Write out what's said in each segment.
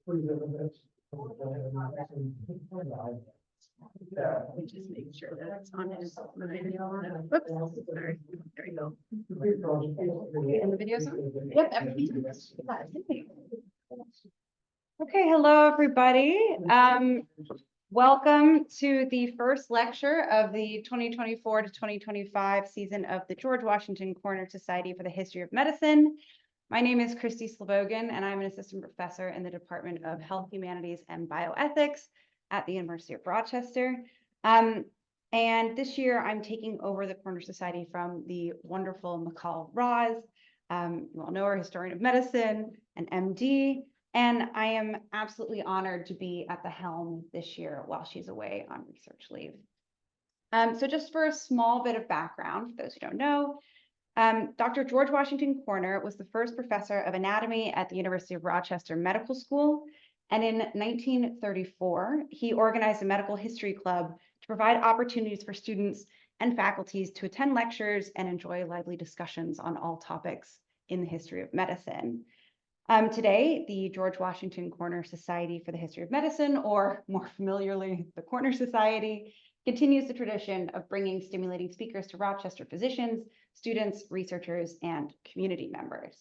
Let me just make sure that it's on his video. Whoops, sorry. There you go. Okay, and the video's on? Yep, everything. Okay, hello, everybody. Welcome to the first lecture of the 2024 to 2025 season of the George Washington Corner Society for the History of Medicine. My name is Christy Slavogan, and I'm an assistant professor in the Department of Health Humanities and Bioethics at the University of Rochester. And this year I'm taking over the Corner Society from the wonderful McCall Roz. You all know her, historian of medicine, an MD, and I am absolutely honored to be at the helm this year while she's away on research leave. So just for a small bit of background, for those who don't know, Dr. George Washington Corner was the first professor of anatomy at the University of Rochester Medical School. And in 1934, he organized a medical history club to provide opportunities for students and faculties to attend lectures and enjoy lively discussions on all topics in the history of medicine. Today, the George Washington Corner Society for the History of Medicine, or more familiarly, the Corner Society, continues the tradition of bringing stimulating speakers to Rochester physicians, students, researchers, and community members.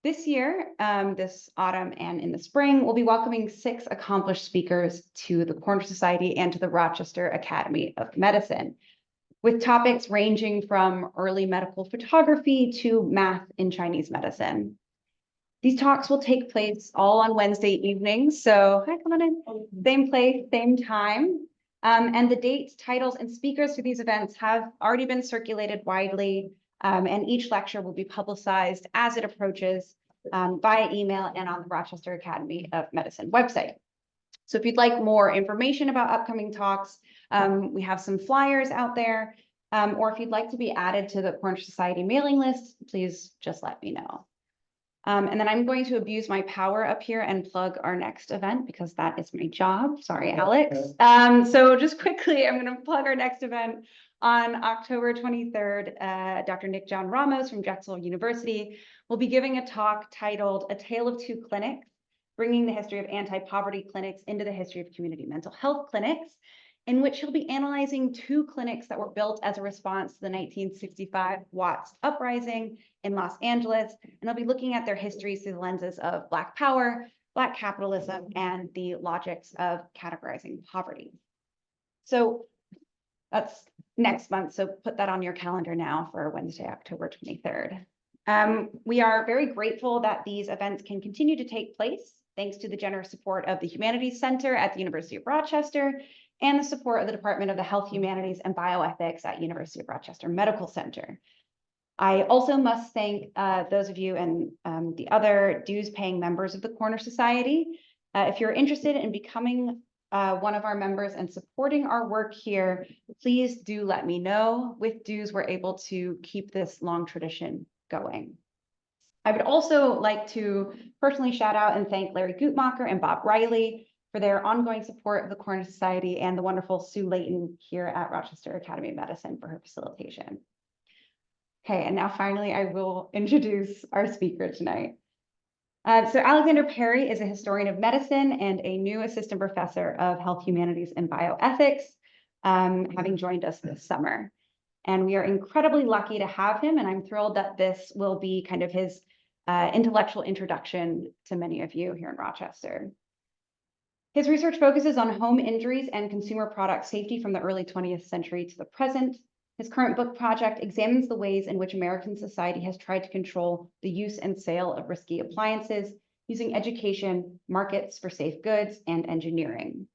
This year, this autumn and in the spring, we'll be welcoming 6 accomplished speakers to the Corner Society and to the Rochester Academy of Medicine, with topics ranging from early medical photography to math in Chinese medicine. These talks will take place all on Wednesday evenings, so hi, come on in. Same place, same time. And the dates, titles, and speakers for these events have already been circulated widely, and each lecture will be publicized as it approaches via email and on the Rochester Academy of Medicine website. So if you'd like more information about upcoming talks, we have some flyers out there, or if you'd like to be added to the Corner Society mailing list, please just let me know. And then I'm going to abuse my power up here and plug our next event because that is my job. Sorry, Alex. So just quickly, I'm going to plug our next event on October 23rd. Dr. Nick John Ramos from Drexel University will be giving a talk titled A Tale of Two Clinics, Bringing the History of Anti-Poverty Clinics into the History of Community Mental Health Clinics, in which he'll be analyzing 2 clinics that were built as a response to the 1965 Watts uprising in Los Angeles. And I'll be looking at their histories through the lenses of Black power, Black capitalism, and the logics of categorizing poverty. So that's next month. So put that on your calendar now for Wednesday, October 23rd. We are very grateful that these events can continue to take place thanks to the generous support of the Humanities Center at the University of Rochester and the support of the Department of the Health Humanities and Bioethics at University of Rochester Medical Center. I also must thank those of you and the other dues-paying members of the Corner Society. If you're interested in becoming one of our members and supporting our work here, please do let me know. With dues, we're able to keep this long tradition going. I would also like to personally shout out and thank Larry Guttmacher and Bob Riley for their ongoing support of the Corner Society and the wonderful Sue Layton here at Rochester Academy of Medicine for her facilitation. Okay, and now finally, I will introduce our speaker tonight. So Alexander Perry is a historian of medicine and a new assistant professor of health humanities and bioethics, having joined us this summer. And we are incredibly lucky to have him, and I'm thrilled that this will be kind of his intellectual introduction to many of you here in Rochester. His research focuses on home injuries and consumer product safety from the early 20th century to the present. His current book project examines the ways in which American society has tried to control the use and sale of risky appliances using education, markets for safe goods, and engineering.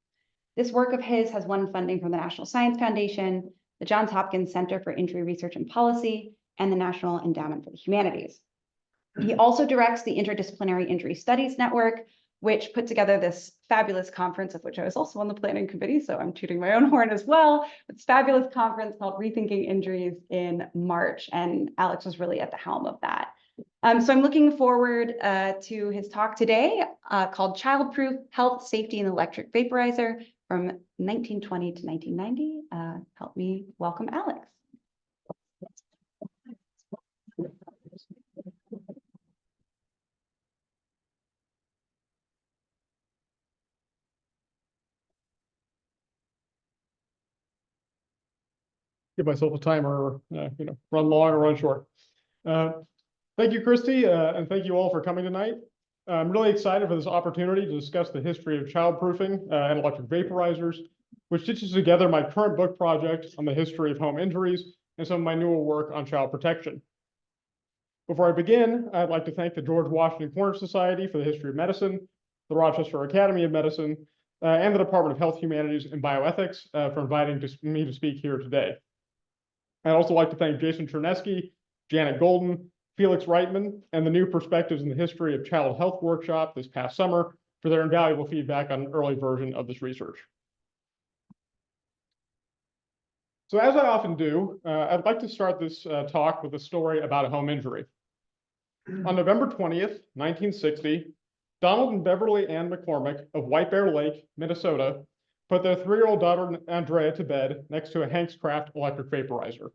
This work of his has won funding from the National Science Foundation, the Johns Hopkins Center for Injury Research and Policy, and the National Endowment for the Humanities. He also directs the Interdisciplinary Injury Studies Network, which put together this fabulous conference, of which I was also on the planning committee, so I'm tooting my own horn as well. This fabulous conference called Rethinking Injuries in March, and Alex was really at the helm of that. So I'm looking forward to his talk today called Childproof, Health, Safety, and Electric Vaporizer from 1920 to 1990. Help me welcome Alex. give myself a timer, run long or run short. Thank you, Christy, and thank you all for coming tonight. I'm really excited for this opportunity to discuss the history of childproofing and electric vaporizers, which stitches together my current book project on the history of home injuries and some of my newer work on child protection. Before I begin, I'd like to thank the George Washington Corner Society for the History of Medicine, the Rochester Academy of Medicine, and the Department of Health Humanities and Bioethics for inviting me to speak here today. I'd also like to thank Jason Chernesky, Janet Golden, Felix Reitman, and the New Perspectives in the History of Child Health workshop this past summer for their invaluable feedback on an early version of this research. So as I often do, I'd like to start this talk with a story about a home injury. On November 20th, 1960, Donald and Beverly Ann McCormick of White Bear Lake, Minnesota, put their 3-year-old daughter Andrea to bed next to a Hankscraft electric vaporizer.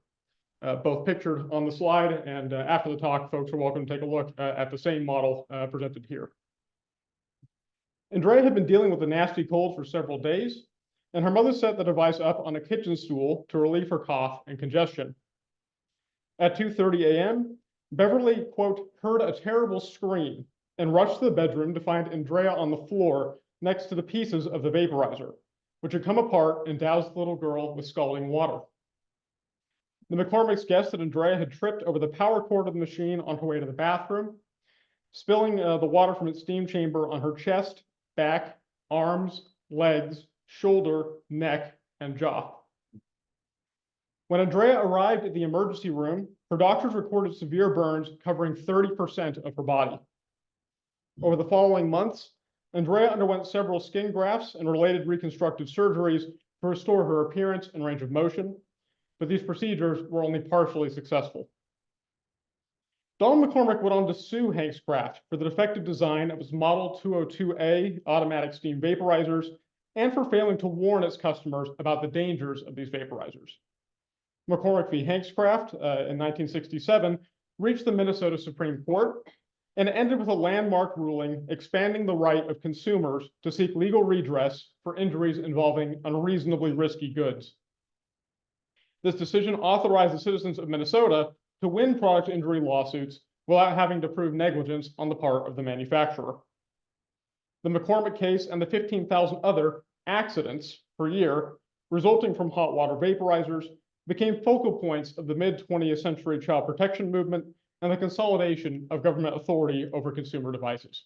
Both pictured on the slide, and after the talk, folks are welcome to take a look at the same model presented here. Andrea had been dealing with a nasty cold for several days, and her mother set the device up on a kitchen stool to relieve her cough and congestion. At 2:30 a.m., Beverly, quote, heard a terrible scream and rushed to the bedroom to find Andrea on the floor next to the pieces of the vaporizer, which had come apart and doused the little girl with scalding water. The McCormicks guessed that Andrea had tripped over the power cord of the machine on her way to the bathroom, spilling the water from its steam chamber on her chest, back, arms, legs, shoulder, neck, and jaw. When Andrea arrived at the emergency room, her doctors recorded severe burns covering 30% of her body. Over the following months, Andrea underwent several skin grafts and related reconstructive surgeries to restore her appearance and range of motion, but these procedures were only partially successful. Donald McCormick went on to sue Hankscraft for the defective design of its Model 202A automatic steam vaporizers and for failing to warn its customers about the dangers of these vaporizers. McCormick v. Hankscraft in 1967 reached the Minnesota Supreme Court and ended with a landmark ruling expanding the right of consumers to seek legal redress for injuries involving unreasonably risky goods. This decision authorized the citizens of Minnesota to win product injury lawsuits without having to prove negligence on the part of the manufacturer. The McCormick case and the 15,000 other accidents per year resulting from hot water vaporizers became focal points of the mid-20th century child protection movement and the consolidation of government authority over consumer devices.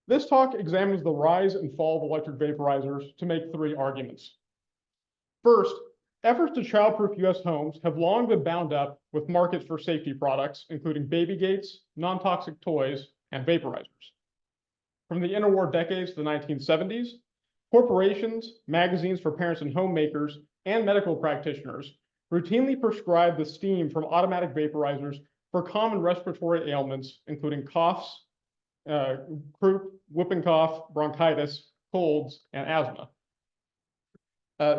This talk examines the rise and fall of electric vaporizers to make 3 arguments. First, efforts to childproof US homes have long been bound up with markets for safety products, including baby gates, non-toxic toys, and vaporizers. From the interwar decades to the 1970s, corporations, magazines for parents and homemakers, and medical practitioners routinely prescribed the steam from automatic vaporizers for common respiratory ailments, including coughs, croup, whooping cough, bronchitis, colds, and asthma.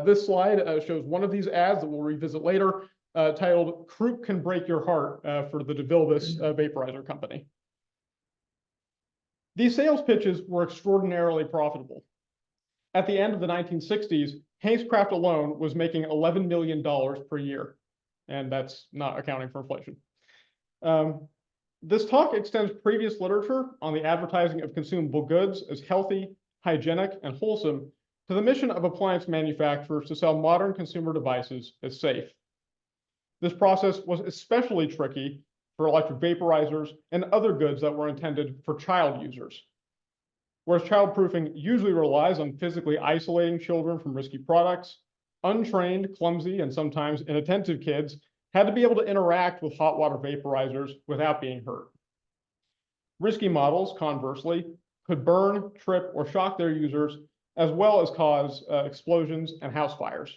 This slide shows one of these ads that we'll revisit later, titled "Croup Can Break Your Heart" for the DeVilbiss Vaporizer Company. These sales pitches were extraordinarily profitable. At the end of the 1960s, Hankscraft alone was making $11 million per year, and that's not accounting for inflation. This talk extends previous literature on the advertising of consumable goods as healthy, hygienic, and wholesome to the mission of appliance manufacturers to sell modern consumer devices as safe. This process was especially tricky for electric vaporizers and other goods that were intended for child users. Whereas childproofing usually relies on physically isolating children from risky products, untrained, clumsy, and sometimes inattentive kids had to be able to interact with hot water vaporizers without being hurt. Risky models, conversely, could burn, trip, or shock their users, as well as cause explosions and house fires.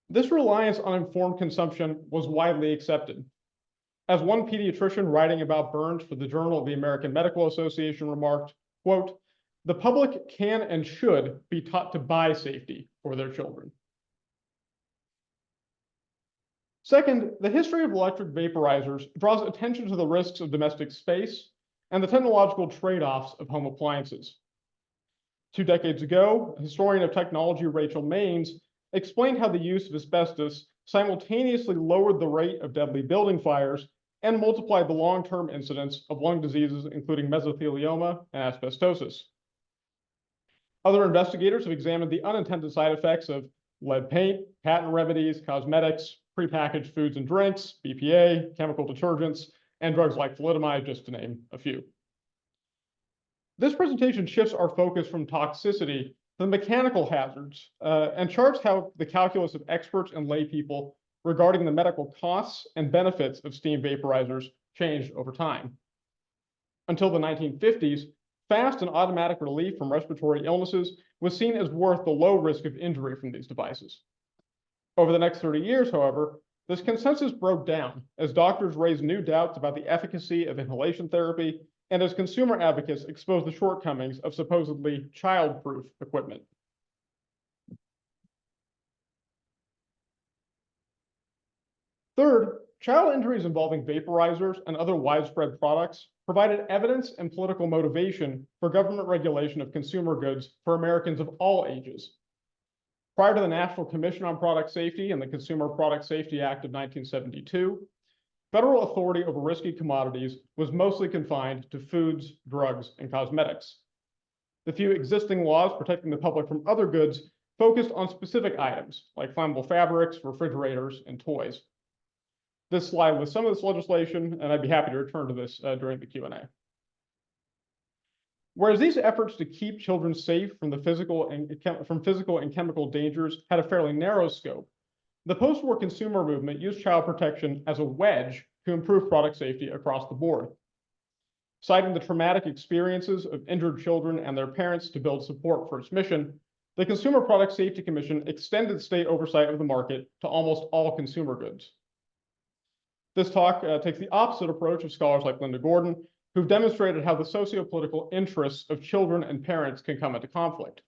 This reliance on informed consumption was widely accepted. As one pediatrician writing about burns for the Journal of the American Medical Association remarked, quote, "The public can and should be taught to buy safety for their children." Second, the history of electric vaporizers draws attention to the risks of domestic space and the technological trade-offs of home appliances. 2 decades ago, historian of technology Rachel Maines explained how the use of asbestos simultaneously lowered the rate of deadly building fires and multiplied the long-term incidence of lung diseases, including mesothelioma and asbestosis. Other investigators have examined the unintended side effects of lead paint, patent remedies, cosmetics, prepackaged foods and drinks, BPA, chemical detergents, and drugs like thalidomide, just to name a few. This presentation shifts our focus from toxicity to the mechanical hazards and charts how the calculus of experts and lay people regarding the medical costs and benefits of steam vaporizers changed over time. Until the 1950s, fast and automatic relief from respiratory illnesses was seen as worth the low risk of injury from these devices. Over the next 30 years, however, this consensus broke down as doctors raised new doubts about the efficacy of inhalation therapy and as consumer advocates exposed the shortcomings of supposedly child-proof equipment. Third, child injuries involving vaporizers and other widespread products provided evidence and political motivation for government regulation of consumer goods for Americans of all ages. Prior to the National Commission on Product Safety and the Consumer Product Safety Act of 1972, federal authority over risky commodities was mostly confined to foods, drugs, and cosmetics. The few existing laws protecting the public from other goods focused on specific items like flammable fabrics, refrigerators, and toys. This slide lists some of this legislation, and I'd be happy to return to this during the Q&A. Whereas these efforts to keep children safe from physical and chemical dangers had a fairly narrow scope, the post-war consumer movement used child protection as a wedge to improve product safety across the board. Citing the traumatic experiences of injured children and their parents to build support for its mission, the Consumer Product Safety Commission extended state oversight of the market to almost all consumer goods. This talk takes the opposite approach of scholars like Linda Gordon, who've demonstrated how the socio-political interests of children and parents can come into conflict.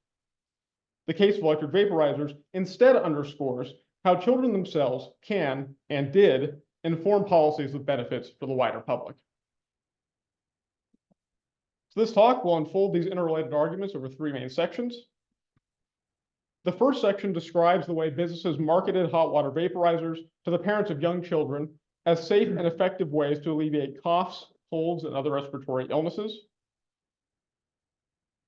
The case of electric vaporizers instead underscores how children themselves can and did inform policies with benefits for the wider public. So this talk will unfold these interrelated arguments over 3 main sections. The first section describes the way businesses marketed hot water vaporizers to the parents of young children as safe and effective ways to alleviate coughs, colds, and other respiratory illnesses.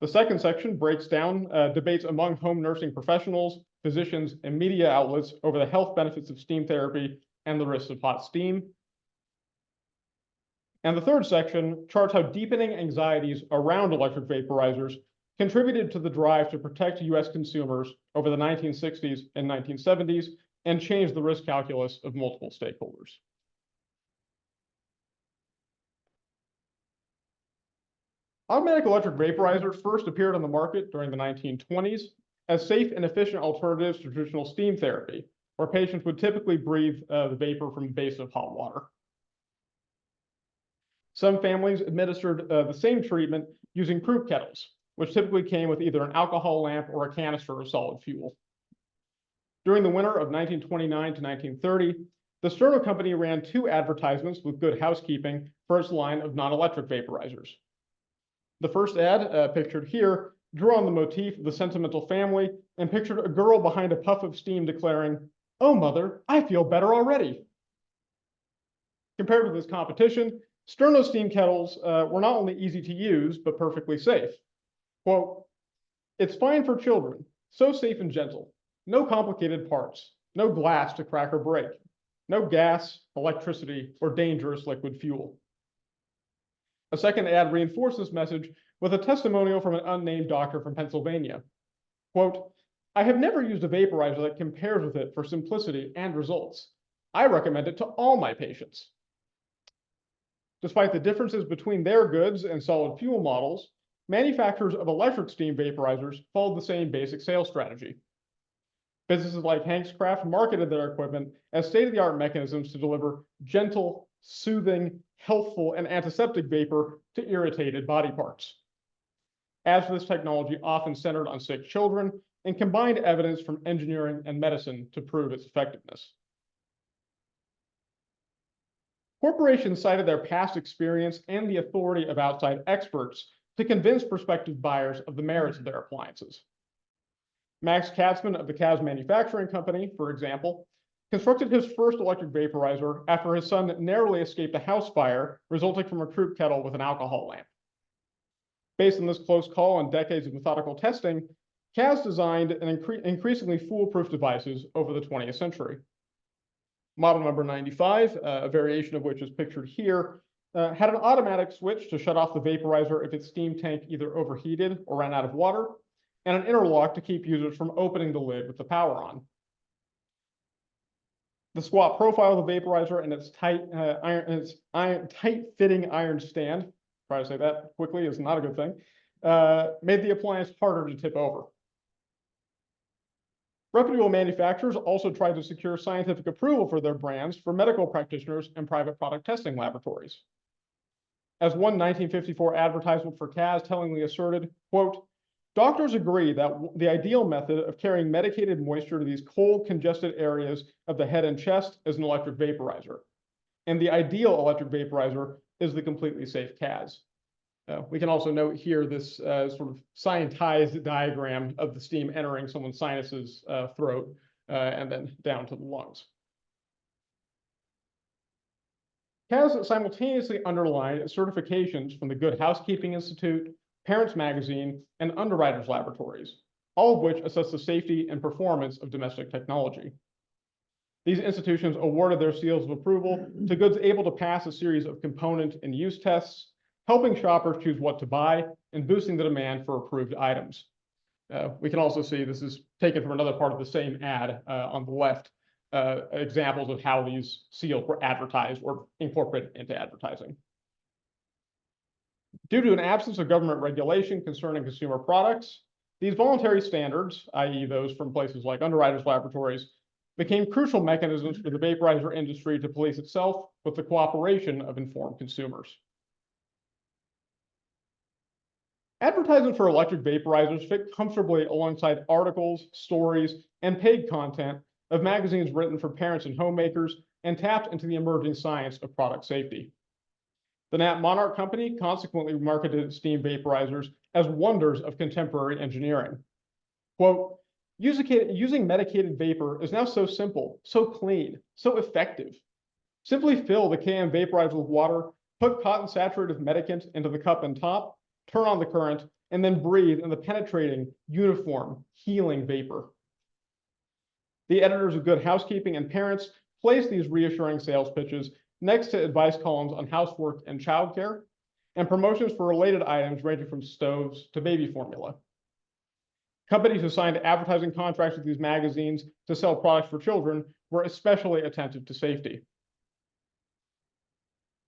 The second section breaks down debates among home nursing professionals, physicians, and media outlets over the health benefits of steam therapy and the risks of hot steam. And the third section charts how deepening anxieties around electric vaporizers contributed to the drive to protect US consumers over the 1960s and 1970s and changed the risk calculus of multiple stakeholders. Automatic electric vaporizers first appeared on the market during the 1920s as safe and efficient alternatives to traditional steam therapy, where patients would typically breathe the vapor from the base of hot water. Some families administered the same treatment using croup kettles, which typically came with either an alcohol lamp or a canister of solid fuel. During the winter of 1929 to 1930, the Sterno Company ran 2 advertisements with good housekeeping for its line of non-electric vaporizers. The first ad, pictured here, drew on the motif of the sentimental family and pictured a girl behind a puff of steam declaring, "Oh, mother, I feel better already." Compared with this competition, Sterno steam kettles were not only easy to use, but perfectly safe. Quote, "It's fine for children, so safe and gentle, no complicated parts, no glass to crack or break, no gas, electricity, or dangerous liquid fuel." A second ad reinforced this message with a testimonial from an unnamed doctor from Pennsylvania. Quote, "I have never used a vaporizer that compares with it for simplicity and results. I recommend it to all my patients." Despite the differences between their goods and solid fuel models, manufacturers of electric steam vaporizers followed the same basic sales strategy. Businesses like Hankscraft marketed their equipment as state-of-the-art mechanisms to deliver gentle, soothing, healthful, and antiseptic vapor to irritated body parts. Ads for this technology often centered on sick children and combined evidence from engineering and medicine to prove its effectiveness. Corporations cited their past experience and the authority of outside experts to convince prospective buyers of the merits of their appliances. Max Katzman of the Kaz Manufacturing Company, for example, constructed his first electric vaporizer after his son narrowly escaped a house fire resulting from a croup kettle with an alcohol lamp. Based on this close call and decades of methodical testing, Kaz designed increasingly foolproof devices over the 20th century. Model number 95, a variation of which is pictured here, had an automatic switch to shut off the vaporizer if its steam tank either overheated or ran out of water, and an interlock to keep users from opening the lid with the power on. The squat profile of the vaporizer and its tight-fitting iron stand, try to say that quickly is not a good thing, made the appliance harder to tip over. Reputable manufacturers also tried to secure scientific approval for their brands for medical practitioners and private product testing laboratories. As one 1954 advertisement for Kaz tellingly asserted, quote, "Doctors agree that the ideal method of carrying medicated moisture to these cold, congested areas of the head and chest is an electric vaporizer. And the ideal electric vaporizer is the completely safe Kaz." We can also note here this sort of scientized diagram of the steam entering someone's sinuses, throat, and then down to the lungs. Kaz simultaneously underlined certifications from the Good Housekeeping Institute, Parents Magazine, and Underwriters Laboratories, all of which assess the safety and performance of domestic technology. These institutions awarded their seals of approval to goods able to pass a series of component and use tests, helping shoppers choose what to buy and boosting the demand for approved items. We can also see this is taken from another part of the same ad on the left, examples of how these seals were advertised or incorporated into advertising. Due to an absence of government regulation concerning consumer products, these voluntary standards, i.e. those from places like Underwriters Laboratories, became crucial mechanisms for the vaporizer industry to police itself with the cooperation of informed consumers. Advertisements for electric vaporizers fit comfortably alongside articles, stories, and paid content of magazines written for parents and homemakers and tapped into the emerging science of product safety. The Nat Monarch Company consequently marketed steam vaporizers as wonders of contemporary engineering. Quote, "Using medicated vapor is now so simple, so clean, so effective. Simply fill the KM vaporizer with water, put cotton saturated with medicant into the cup and top, turn on the current, and then breathe in the penetrating, uniform, healing vapor." The editors of Good Housekeeping and Parents placed these reassuring sales pitches next to advice columns on housework and childcare, and promotions for related items ranging from stoves to baby formula. Companies who signed advertising contracts with these magazines to sell products for children were especially attentive to safety.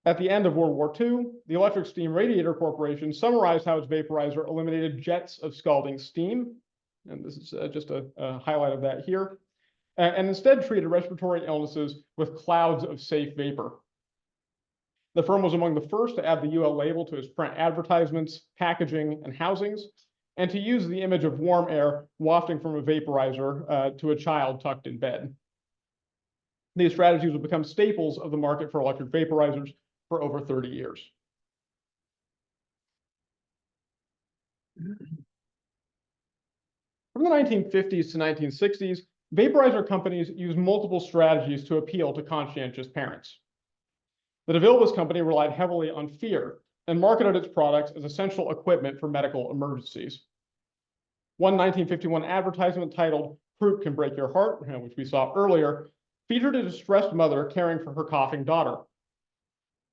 At the end of World War II, the Electric Steam Radiator Corporation summarized how its vaporizer eliminated jets of scalding steam, and this is just a highlight of that here, and instead treated respiratory illnesses with clouds of safe vapor. The firm was among the first to add the UL label to its print advertisements, packaging, and housings, and to use the image of warm air wafting from a vaporizer to a child tucked in bed. These strategies have become staples of the market for electric vaporizers for over 30 years. From the 1950s to 1960s, vaporizer companies used multiple strategies to appeal to conscientious parents. The DeVilbiss Company relied heavily on fear and marketed its products as essential equipment for medical emergencies. One 1951 advertisement titled "Fruit Can Break Your Heart," which we saw earlier, featured a distressed mother caring for her coughing daughter.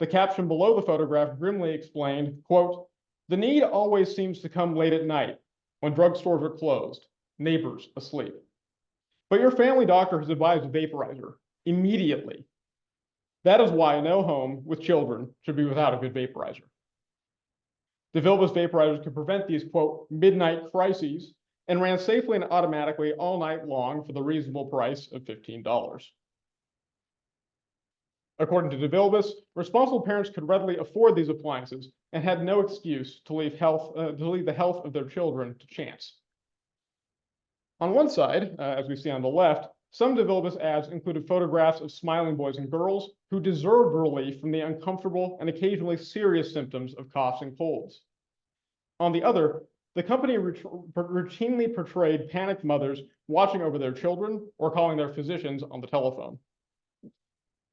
The caption below the photograph grimly explained, quote, "The need always seems to come late at night when drugstores are closed, neighbors asleep. But your family doctor has advised a vaporizer immediately. That is why no home with children should be without a good vaporizer." DeVilbiss vaporizers could prevent these, quote, "midnight crises" and ran safely and automatically all night long for the reasonable price of $15. According to DeVilbiss, responsible parents could readily afford these appliances and had no excuse to leave the health of their children to chance. On one side, as we see on the left, some DeVilbiss ads included photographs of smiling boys and girls who deserved relief from the uncomfortable and occasionally serious symptoms of coughs and colds. On the other, the company routinely portrayed panicked mothers watching over their children or calling their physicians on the telephone.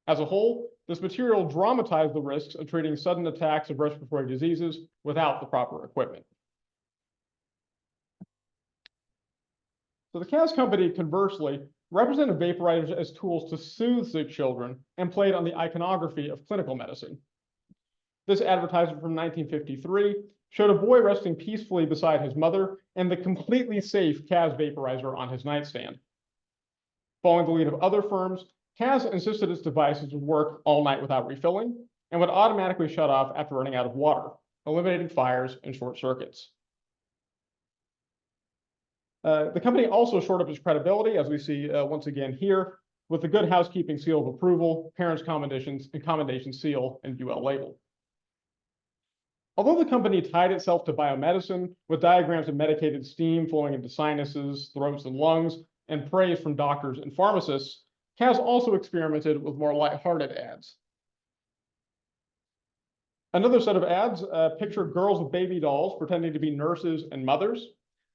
As a whole, this material dramatized the risks of treating sudden attacks of respiratory diseases without the proper equipment. So the Cas company, conversely, represented vaporizers as tools to soothe sick children and played on the iconography of clinical medicine. This advertisement from 1953 showed a boy resting peacefully beside his mother and the completely safe Cas vaporizer on his nightstand. Following the lead of other firms, Cas insisted its devices would work all night without refilling and would automatically shut off after running out of water, eliminating fires and short circuits. The company also shored up its credibility, as we see once again here, with the Good Housekeeping Seal of Approval, Parents' Commendation Seal, and UL label. Although the company tied itself to biomedicine with diagrams of medicated steam flowing into sinuses, throats, and lungs, and praise from doctors and pharmacists, Cas also experimented with more lighthearted ads. Another set of ads pictured girls with baby dolls pretending to be nurses and mothers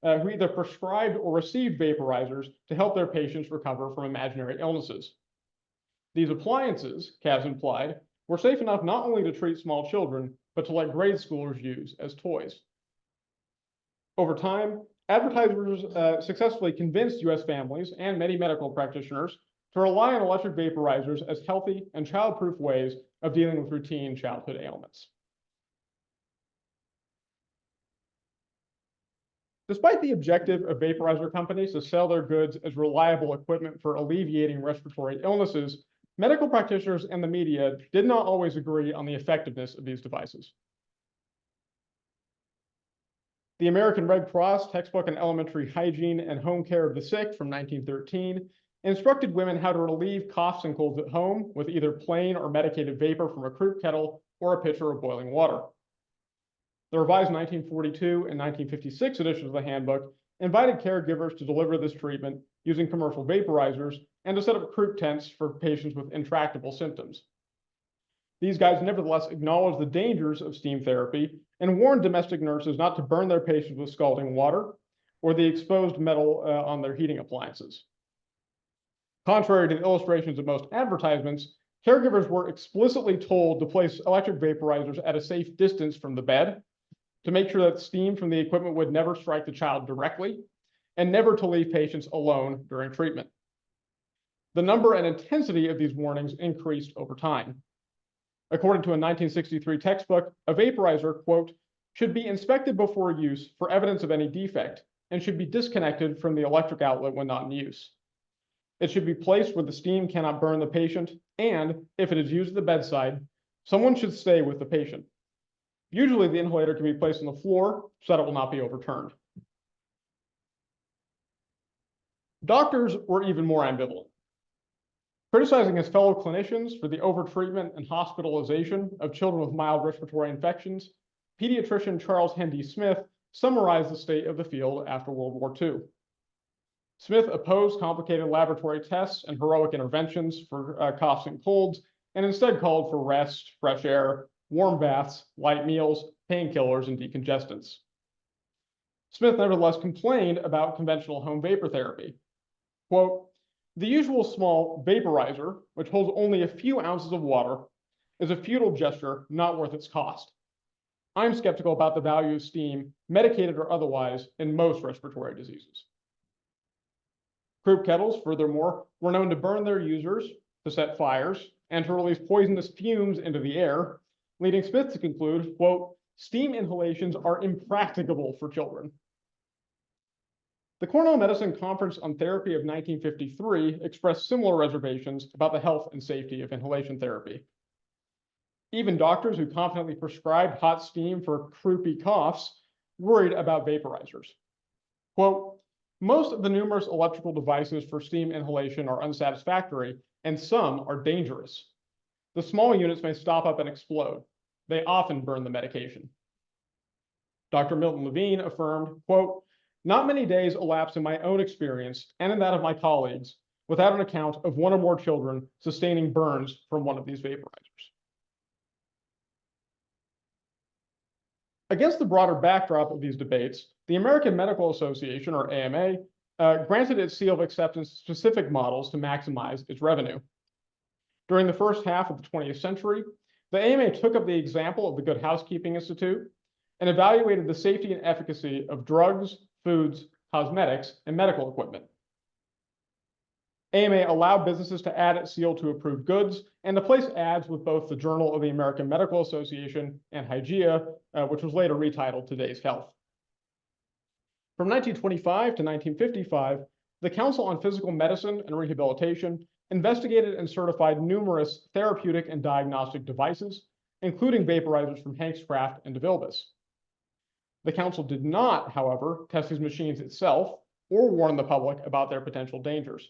who either prescribed or received vaporizers to help their patients recover from imaginary illnesses. These appliances, Cas implied, were safe enough not only to treat small children, but to let grade schoolers use as toys. Over time, advertisers successfully convinced US families and many medical practitioners to rely on electric vaporizers as healthy and childproof ways of dealing with routine childhood ailments. Despite the objective of vaporizer companies to sell their goods as reliable equipment for alleviating respiratory illnesses, medical practitioners and the media did not always agree on the effectiveness of these devices. The American Red Cross Textbook on Elementary Hygiene and Home Care of the Sick from 1913 instructed women how to relieve coughs and colds at home with either plain or medicated vapor from a croup kettle or a pitcher of boiling water. The revised 1942 and 1956 editions of the handbook invited caregivers to deliver this treatment using commercial vaporizers and to set up croup tents for patients with intractable symptoms. These guides nevertheless acknowledged the dangers of steam therapy and warned domestic nurses not to burn their patients with scalding water or the exposed metal on their heating appliances. Contrary to the illustrations of most advertisements, caregivers were explicitly told to place electric vaporizers at a safe distance from the bed, to make sure that steam from the equipment would never strike the child directly, and never to leave patients alone during treatment. The number and intensity of these warnings increased over time. According to a 1963 textbook, a vaporizer, quote, should be inspected before use for evidence of any defect and should be disconnected from the electric outlet when not in use. It should be placed where the steam cannot burn the patient, and if it is used at the bedside, someone should stay with the patient. Usually the inhalator can be placed on the floor so that it will not be overturned. Doctors were even more ambivalent. Criticizing his fellow clinicians for the overtreatment and hospitalization of children with mild respiratory infections, pediatrician Charles Hendy Smith summarized the state of the field after World War II. Smith opposed complicated laboratory tests and heroic interventions for coughs and colds, and instead called for rest, fresh air, warm baths, light meals, painkillers, and decongestants. Smith nevertheless complained about conventional home vapor therapy. Quote, the usual small vaporizer, which holds only a few ounces of water, is a futile gesture not worth its cost. I'm skeptical about the value of steam, medicated or otherwise, in most respiratory diseases. Croup kettles, furthermore, were known to burn their users, to set fires, and to release poisonous fumes into the air, leading Smith to conclude, quote, steam inhalations are impracticable for children. The Cornell Medicine Conference on Therapy of 1953 expressed similar reservations about the health and safety of inhalation therapy. Even doctors who confidently prescribed hot steam for croupy coughs worried about vaporizers. Quote, most of the numerous electrical devices for steam inhalation are unsatisfactory, and some are dangerous. The small units may stop up and explode. They often burn the medication. Dr. Milton Levine affirmed, quote, not many days elapsed in my own experience and in that of my colleagues without an account of one or more children sustaining burns from one of these vaporizers. Against the broader backdrop of these debates, the American Medical Association, or AMA, granted its seal of acceptance to specific models to maximize its revenue. During the first half of the 20th century, the AMA took up the example of the Good Housekeeping Institute and evaluated the safety and efficacy of drugs, foods, cosmetics, and medical equipment. AMA allowed businesses to add its seal to approved goods and to place ads with both the Journal of the American Medical Association and Hygiea, which was later retitled Today's Health. From 1925 to 1955, the Council on Physical Medicine and Rehabilitation investigated and certified numerous therapeutic and diagnostic devices, including vaporizers from Hankscraft and DeVilbiss. The council did not, however, test these machines itself or warn the public about their potential dangers.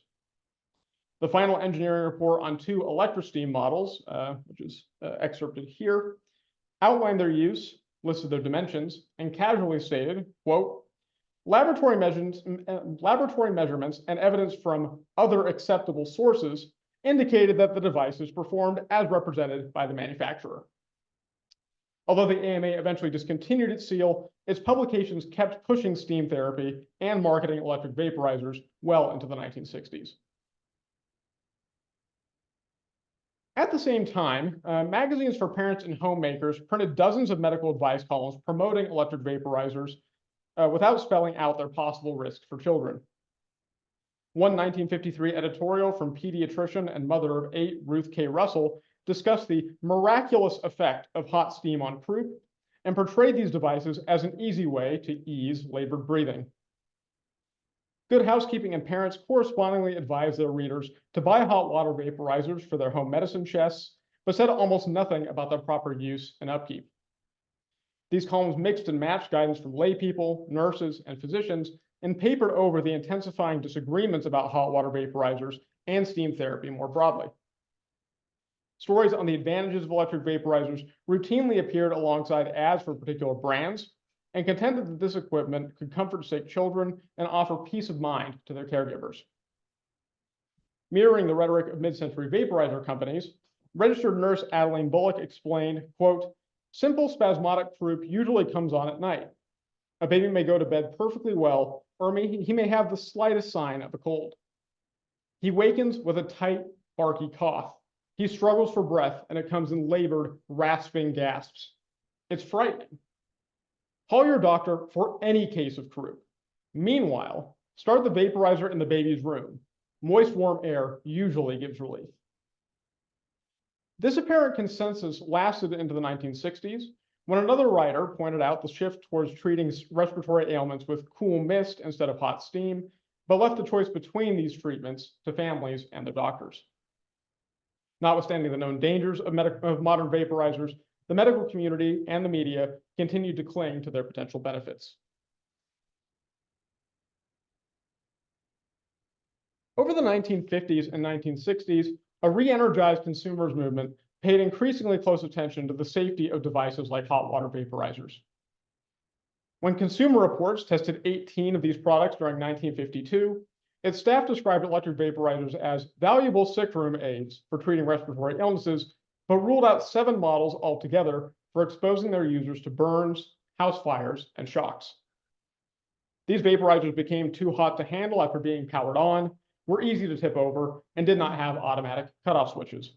The final engineering report on 2 electrosteam models, which is excerpted here, outlined their use, listed their dimensions, and casually stated, quote, laboratory measurements and evidence from other acceptable sources indicated that the devices performed as represented by the manufacturer. Although the AMA eventually discontinued its seal, its publications kept pushing steam therapy and marketing electric vaporizers well into the 1960s. At the same time, magazines for parents and homemakers printed dozens of medical advice columns promoting electric vaporizers without spelling out their possible risks for children. One 1953 editorial from pediatrician and mother of 8, Ruth K. Russell, discussed the miraculous effect of hot steam on croup and portrayed these devices as an easy way to ease labored breathing. Good Housekeeping and parents correspondingly advised their readers to buy hot water vaporizers for their home medicine chests, but said almost nothing about their proper use and upkeep. These columns mixed and matched guidance from lay people, nurses, and physicians, and papered over the intensifying disagreements about hot water vaporizers and steam therapy more broadly. Stories on the advantages of electric vaporizers routinely appeared alongside ads for particular brands and contended that this equipment could comfort sick children and offer peace of mind to their caregivers. Mirroring the rhetoric of mid-century vaporizer companies, registered nurse Adeline Bullock explained, quote, simple spasmodic croup usually comes on at night. A baby may go to bed perfectly well, or he may have the slightest sign of a cold. He wakens with a tight, barky cough. He struggles for breath, and it comes in labored, rasping gasps. It's frightening. Call your doctor for any case of croup. Meanwhile, start the vaporizer in the baby's room. Moist, warm air usually gives relief. This apparent consensus lasted into the 1960s, when another writer pointed out the shift towards treating respiratory ailments with cool mist instead of hot steam, but left the choice between these treatments to families and their doctors. Notwithstanding the known dangers of modern vaporizers, the medical community and the media continued to cling to their potential benefits. Over the 1950s and 1960s, a re-energized consumers movement paid increasingly close attention to the safety of devices like hot water vaporizers. When Consumer Reports tested 18 of these products during 1952, its staff described electric vaporizers as valuable sickroom aids for treating respiratory illnesses, but ruled out 7 models altogether for exposing their users to burns, house fires, and shocks. These vaporizers became too hot to handle after being powered on, were easy to tip over, and did not have automatic cutoff switches.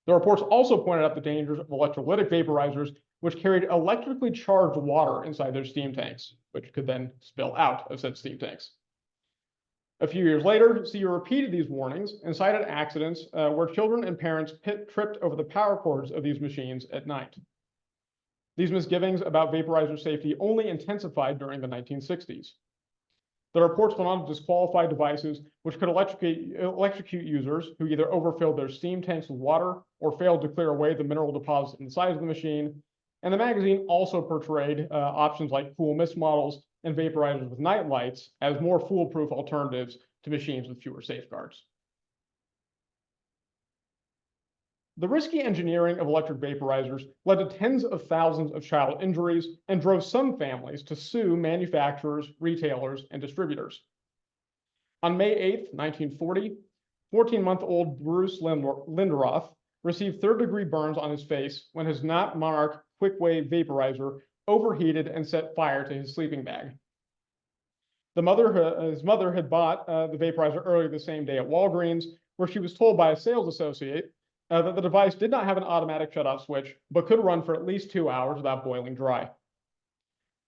The reports also pointed out the dangers of electrolytic vaporizers, which carried electrically charged water inside their steam tanks, which could then spill out of said steam tanks. A few years later, CU repeated these warnings and cited accidents where children and parents tripped over the power cords of these machines at night. These misgivings about vaporizer safety only intensified during the 1960s. The reports went on to disqualify devices which could electrocute users who either overfilled their steam tanks with water or failed to clear away the mineral deposits inside of the machine. And the magazine also portrayed options like cool mist models and vaporizers with night lights as more foolproof alternatives to machines with fewer safeguards. The risky engineering of electric vaporizers led to tens of thousands of child injuries and drove some families to sue manufacturers, retailers, and distributors. On May 8, 1940, 14-month-old Bruce Linderoth received third-degree burns on his face when his Monarch quick-wave vaporizer overheated and set fire to his sleeping bag. His mother had bought the vaporizer earlier the same day at Walgreens, where she was told by a sales associate that the device did not have an automatic shutoff switch, but could run for at least 2 hours without boiling dry.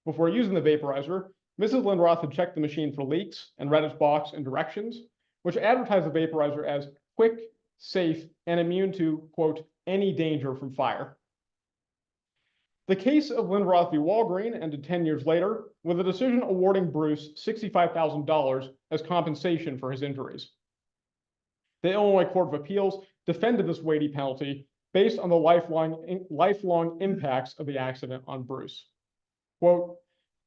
Before using the vaporizer, Mrs. Lindroth had checked the machine for leaks and read its box and directions, which advertised the vaporizer as quick, safe, and immune to, quote, any danger from fire. The case of Lindroth v. Walgreen ended 10 years later with a decision awarding Bruce $65,000 as compensation for his injuries. The Illinois Court of Appeals defended this weighty penalty based on the lifelong impacts of the accident on Bruce. Quote,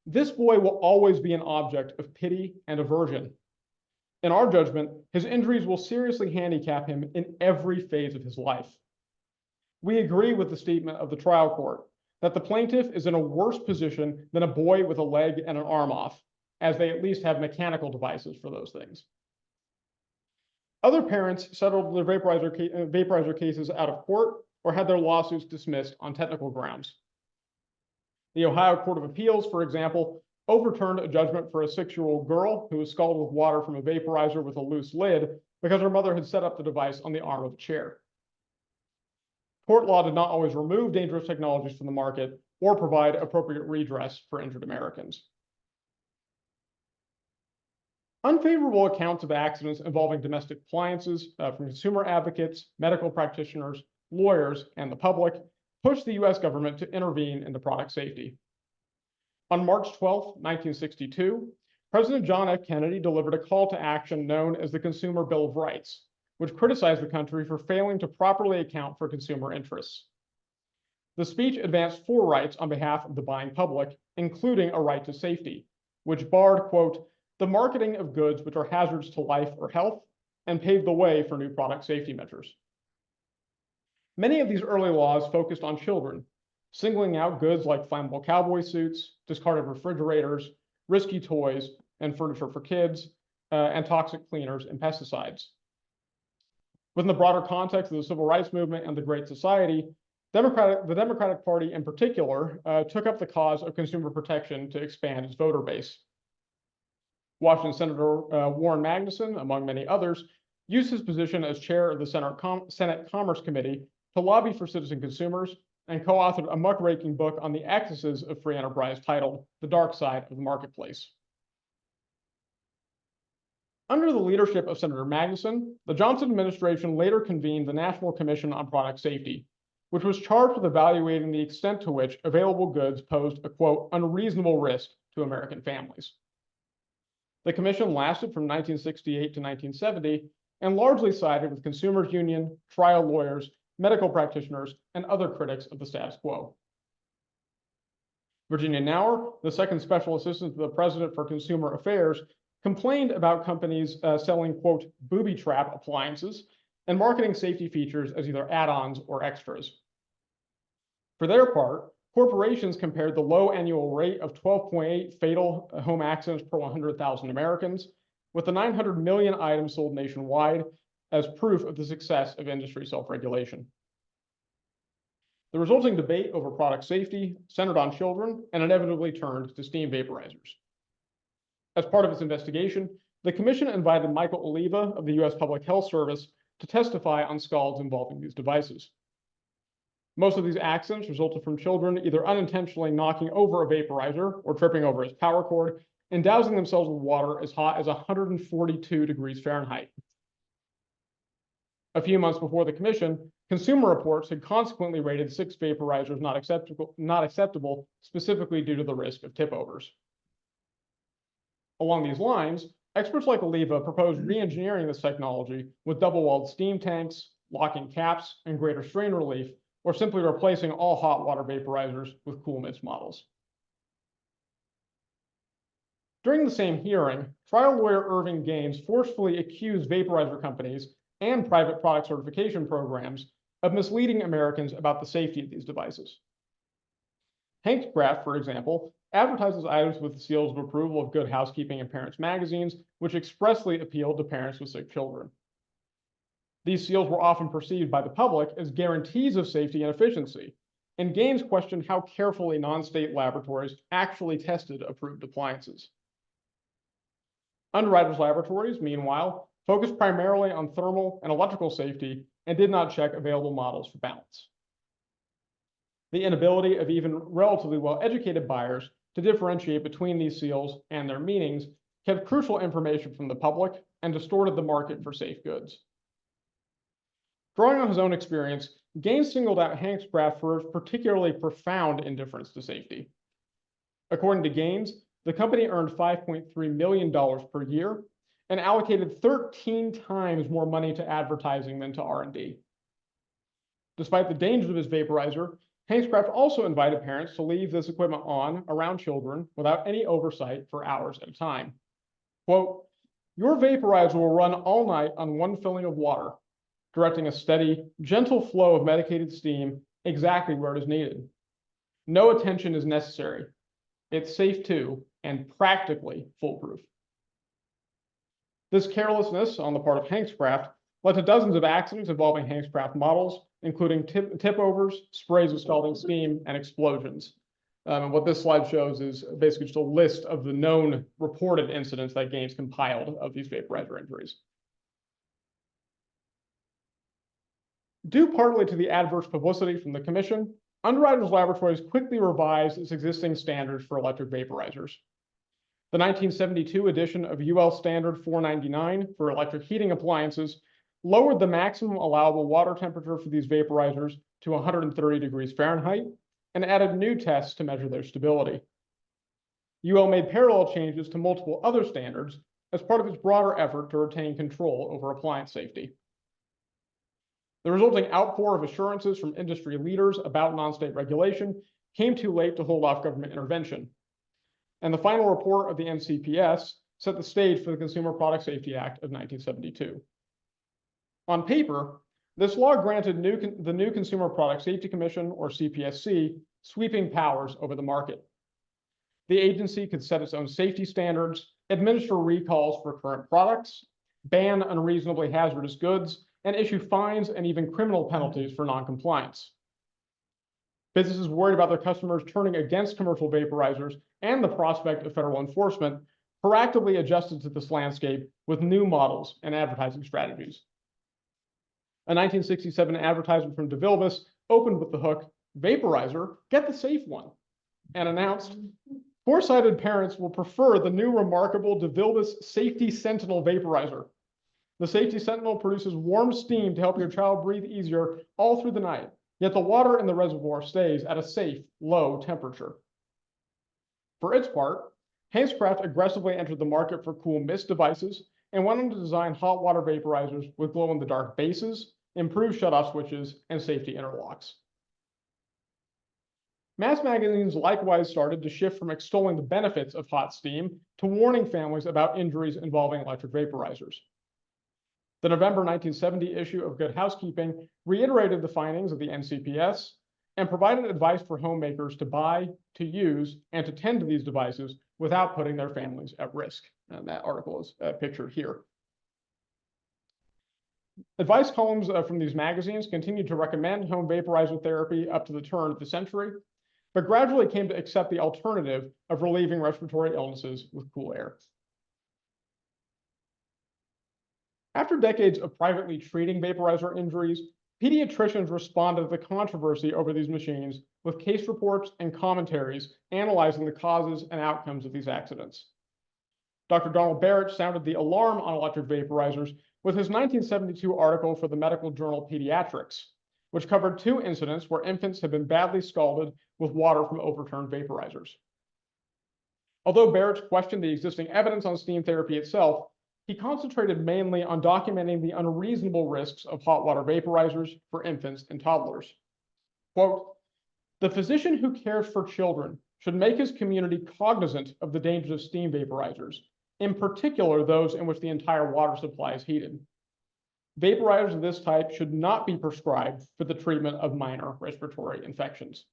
"This boy will always be an object of pity and aversion. In our judgment, his injuries will seriously handicap him in every phase of his life. We agree with the statement of the trial court that the plaintiff is in a worse position than a boy with a leg and an arm off, as they at least have mechanical devices for those things." Other parents settled their vaporizer cases out of court or had their lawsuits dismissed on technical grounds. The Ohio Court of Appeals, for example, overturned a judgment for a 6-year-old girl who was scalded with water from a vaporizer with a loose lid because her mother had set up the device on the arm of a chair. Tort law did not always remove dangerous technologies from the market or provide appropriate redress for injured Americans. Unfavorable accounts of accidents involving domestic appliances from consumer advocates, medical practitioners, lawyers, and the public pushed the U.S. government to intervene into product safety. On March 12, 1962, President John F. Kennedy delivered a call to action known as the Consumer Bill of Rights, which criticized the country for failing to properly account for consumer interests. The speech advanced 4 rights on behalf of the buying public, including a right to safety, which barred, quote, "the marketing of goods which are hazards to life or health," and paved the way for new product safety measures. Many of these early laws focused on children, singling out goods like flammable cowboy suits, discarded refrigerators, risky toys, and furniture for kids, and toxic cleaners and pesticides. Within the broader context of the civil rights movement and the Great Society, the Democratic Party in particular took up the cause of consumer protection to expand its voter base. Washington Senator Warren Magnuson, among many others, used his position as chair of the Senate Commerce Committee to lobby for citizen consumers and co-authored a muckraking book on the excesses of free enterprise titled The Dark Side of the Marketplace. Under the leadership of Senator Magnuson, the Johnson administration later convened the National Commission on Product Safety, which was charged with evaluating the extent to which available goods posed a, quote, unreasonable risk to American families. The commission lasted from 1968 to 1970 and largely sided with consumers union, trial lawyers, medical practitioners, and other critics of the status quo. Virginia Nauer, the second special assistant to the president for consumer affairs, complained about companies selling, quote, booby trap appliances and marketing safety features as either add-ons or extras. For their part, corporations compared the low annual rate of 12.8 fatal home accidents per 100,000 Americans with the 900 million items sold nationwide as proof of the success of industry self-regulation. The resulting debate over product safety centered on children and inevitably turned to steam vaporizers. As part of its investigation, the commission invited Michael Oliva of the U.S. Public Health Service to testify on scalds involving these devices. Most of these accidents resulted from children either unintentionally knocking over a vaporizer or tripping over its power cord and dousing themselves with water as hot as 142 degrees Fahrenheit. A few months before the commission, Consumer Reports had consequently rated 6 vaporizers not acceptable, specifically due to the risk of tip overs. Along these lines, experts like Oliva proposed re-engineering this technology with double-walled steam tanks, locking caps, and greater strain relief, or simply replacing all hot water vaporizers with cool mist models. During the same hearing, trial lawyer Irving Gaines forcefully accused vaporizer companies and private product certification programs of misleading Americans about the safety of these devices. Hankcraft, for example, advertises items with the seals of approval of Good Housekeeping and Parents magazines, which expressly appealed to parents with sick children. These seals were often perceived by the public as guarantees of safety and efficiency, and Gaines questioned how carefully non-state laboratories actually tested approved appliances. Underwriters Laboratories, meanwhile, focused primarily on thermal and electrical safety and did not check available models for balance. The inability of even relatively well-educated buyers to differentiate between these seals and their meanings kept crucial information from the public and distorted the market for safe goods. Drawing on his own experience, Gaines singled out Hankscraft for its particularly profound indifference to safety. According to Gaines, the company earned $5.3 million per year and allocated 13 times more money to advertising than to R&D. Despite the dangers of his vaporizer, Hankscraft also invited parents to leave this equipment on around children without any oversight for hours at a time. Quote, "Your vaporizer will run all night on one filling of water, directing a steady, gentle flow of medicated steam exactly where it is needed. No attention is necessary. It's safe too, and practically foolproof." This carelessness on the part of Hankscraft led to dozens of accidents involving Hankscraft models, including tip-overs, sprays of scalding steam, and explosions. And what this slide shows is basically just a list of the known reported incidents that Gaines compiled of these vaporizer injuries. Due partly to the adverse publicity from the commission, Underwriters Laboratories quickly revised its existing standards for electric vaporizers. The 1972 edition of UL Standard 499 for electric heating appliances lowered the maximum allowable water temperature for these vaporizers to 130 degrees Fahrenheit and added new tests to measure their stability. UL made parallel changes to multiple other standards as part of its broader effort to retain control over appliance safety. The resulting outpour of assurances from industry leaders about non-state regulation came too late to hold off government intervention, and the final report of the NCPS set the stage for the Consumer Product Safety Act of 1972. On paper, this law granted the new Consumer Product Safety Commission, or CPSC, sweeping powers over the market. The agency could set its own safety standards, administer recalls for current products, ban unreasonably hazardous goods, and issue fines and even criminal penalties for noncompliance. Businesses worried about their customers turning against commercial vaporizers and the prospect of federal enforcement proactively adjusted to this landscape with new models and advertising strategies. A 1967 advertisement from DeVilbiss opened with the hook, "Vaporizer, get the safe one," and announced, "Foresighted parents will prefer the new remarkable DeVilbiss Safety Sentinel Vaporizer. The Safety Sentinel produces warm steam to help your child breathe easier all through the night, yet the water in the reservoir stays at a safe, low temperature." For its part, Hankscraft aggressively entered the market for cool mist devices and went on to design hot water vaporizers with glow-in-the-dark bases, improved shutoff switches, and safety interlocks. Mass magazines likewise started to shift from extolling the benefits of hot steam to warning families about injuries involving electric vaporizers. The November 1970 issue of Good Housekeeping reiterated the findings of the NCPS and provided advice for homemakers to buy, to use, and to tend to these devices without putting their families at risk. And that article is pictured here. Advice columns from these magazines continued to recommend home vaporizer therapy up to the turn of the century, but gradually came to accept the alternative of relieving respiratory illnesses with cool air. After decades of privately treating vaporizer injuries, pediatricians responded to the controversy over these machines with case reports and commentaries analyzing the causes and outcomes of these accidents. Dr. Donald Barrett sounded the alarm on electric vaporizers with his 1972 article for the medical journal Pediatrics, which covered 2 incidents where infants had been badly scalded with water from overturned vaporizers. Although Barrett questioned the existing evidence on steam therapy itself, he concentrated mainly on documenting the unreasonable risks of hot water vaporizers for infants and toddlers. Quote, "The physician who cares for children should make his community cognizant of the dangers of steam vaporizers, in particular those in which the entire water supply is heated. Vaporizers of this type should not be prescribed for the treatment of minor respiratory infections."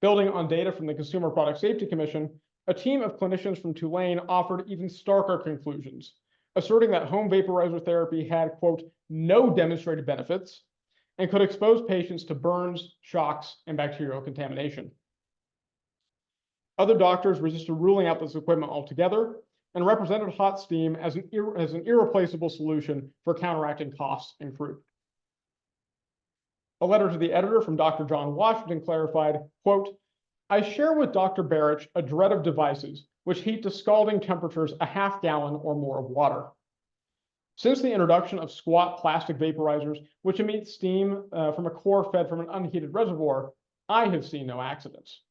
Building on data from the Consumer Product Safety Commission, a team of clinicians from Tulane offered even starker conclusions, asserting that home vaporizer therapy had, quote, "no demonstrated benefits," and could expose patients to burns, shocks, and bacterial contamination. Other doctors resisted ruling out this equipment altogether and represented hot steam as an irreplaceable solution for counteracting coughs and croup. A letter to the editor from Dr. John Washington clarified, quote, "I share with Dr. Barrich a dread of devices which heat to scalding temperatures a half gallon or more of water. Since the introduction of squat plastic vaporizers, which emit steam from a core fed from an unheated reservoir, I have seen no accidents.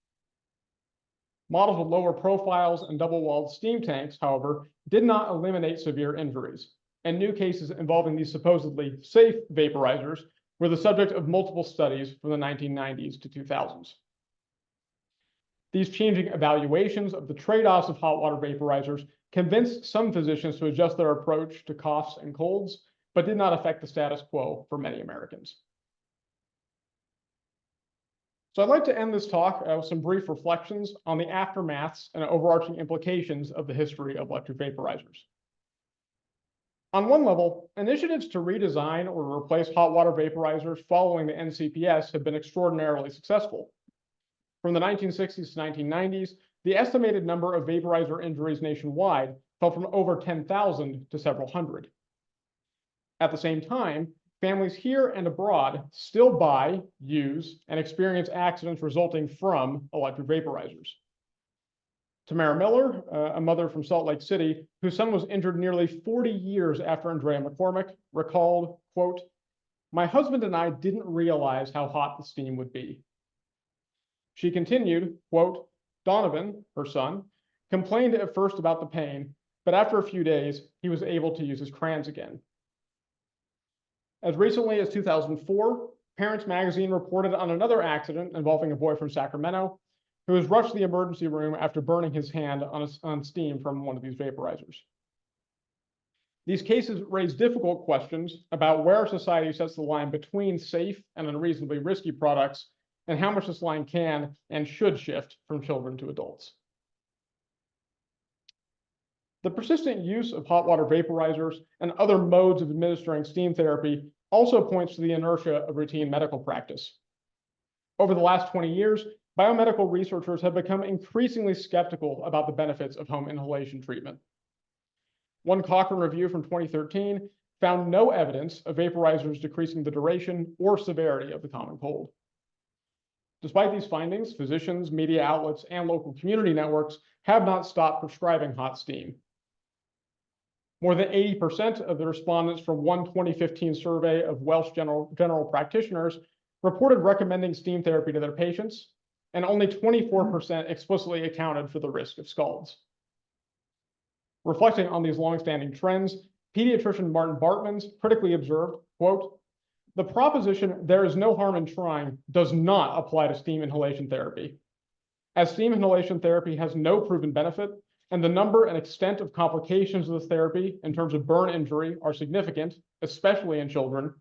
Models with lower profiles and double-walled steam tanks, however, did not eliminate severe injuries, and new cases involving these supposedly safe vaporizers were the subject of multiple studies from the 1990s to 2000s. These changing evaluations of the trade-offs of hot water vaporizers convinced some physicians to adjust their approach to coughs and colds, but did not affect the status quo for many Americans. So I'd like to end this talk with some brief reflections on the aftermaths and overarching implications of the history of electric vaporizers. On one level, initiatives to redesign or replace hot water vaporizers following the NCPS have been extraordinarily successful. From the 1960s to 1990s, the estimated number of vaporizer injuries nationwide fell from over 10,000 to several hundred. At the same time, families here and abroad still buy, use, and experience accidents resulting from electric vaporizers. Tamara Miller, a mother from Salt Lake City, whose son was injured nearly 40 years after Andrea McCormick, recalled, quote, "My husband and I didn't realize how hot the steam would be." She continued, quote, "Donovan, her son, complained at first about the pain, but after a few days, he was able to use his crayons again." As recently as 2004, Parents Magazine reported on another accident involving a boy from Sacramento who was rushed to the emergency room after burning his hand on steam from one of these vaporizers. These cases raise difficult questions about where society sets the line between safe and unreasonably risky products and how much this line can and should shift from children to adults. The persistent use of hot water vaporizers and other modes of administering steam therapy also points to the inertia of routine medical practice. Over the last 20 years, biomedical researchers have become increasingly skeptical about the benefits of home inhalation treatment. One Cochrane review from 2013 found no evidence of vaporizers decreasing the duration or severity of the common cold. Despite these findings, physicians, media outlets, and local community networks have not stopped prescribing hot steam. More than 80% of the respondents from one 2015 survey of Welsh general practitioners reported recommending steam therapy to their patients, and only 24% explicitly accounted for the risk of scalds. Reflecting on these longstanding trends, pediatrician Martin Bartmans critically observed, quote, "The proposition there is no harm in trying does not apply to steam inhalation therapy. As steam inhalation therapy has no proven benefit, and the number and extent of complications of this therapy in terms of burn injury are significant, especially in children,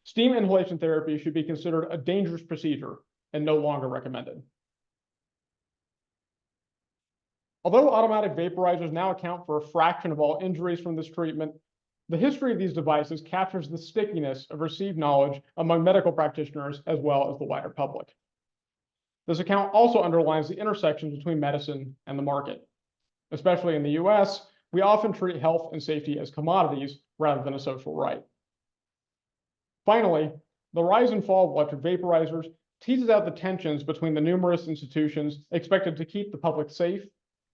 steam inhalation therapy should be considered a dangerous procedure and no longer recommended." Although automatic vaporizers now account for a fraction of all injuries from this treatment, the history of these devices captures the stickiness of received knowledge among medical practitioners as well as the wider public. This account also underlines the intersection between medicine and the market. Especially in the US, we often treat health and safety as commodities rather than a social right. Finally, the rise and fall of electric vaporizers teases out the tensions between the numerous institutions expected to keep the public safe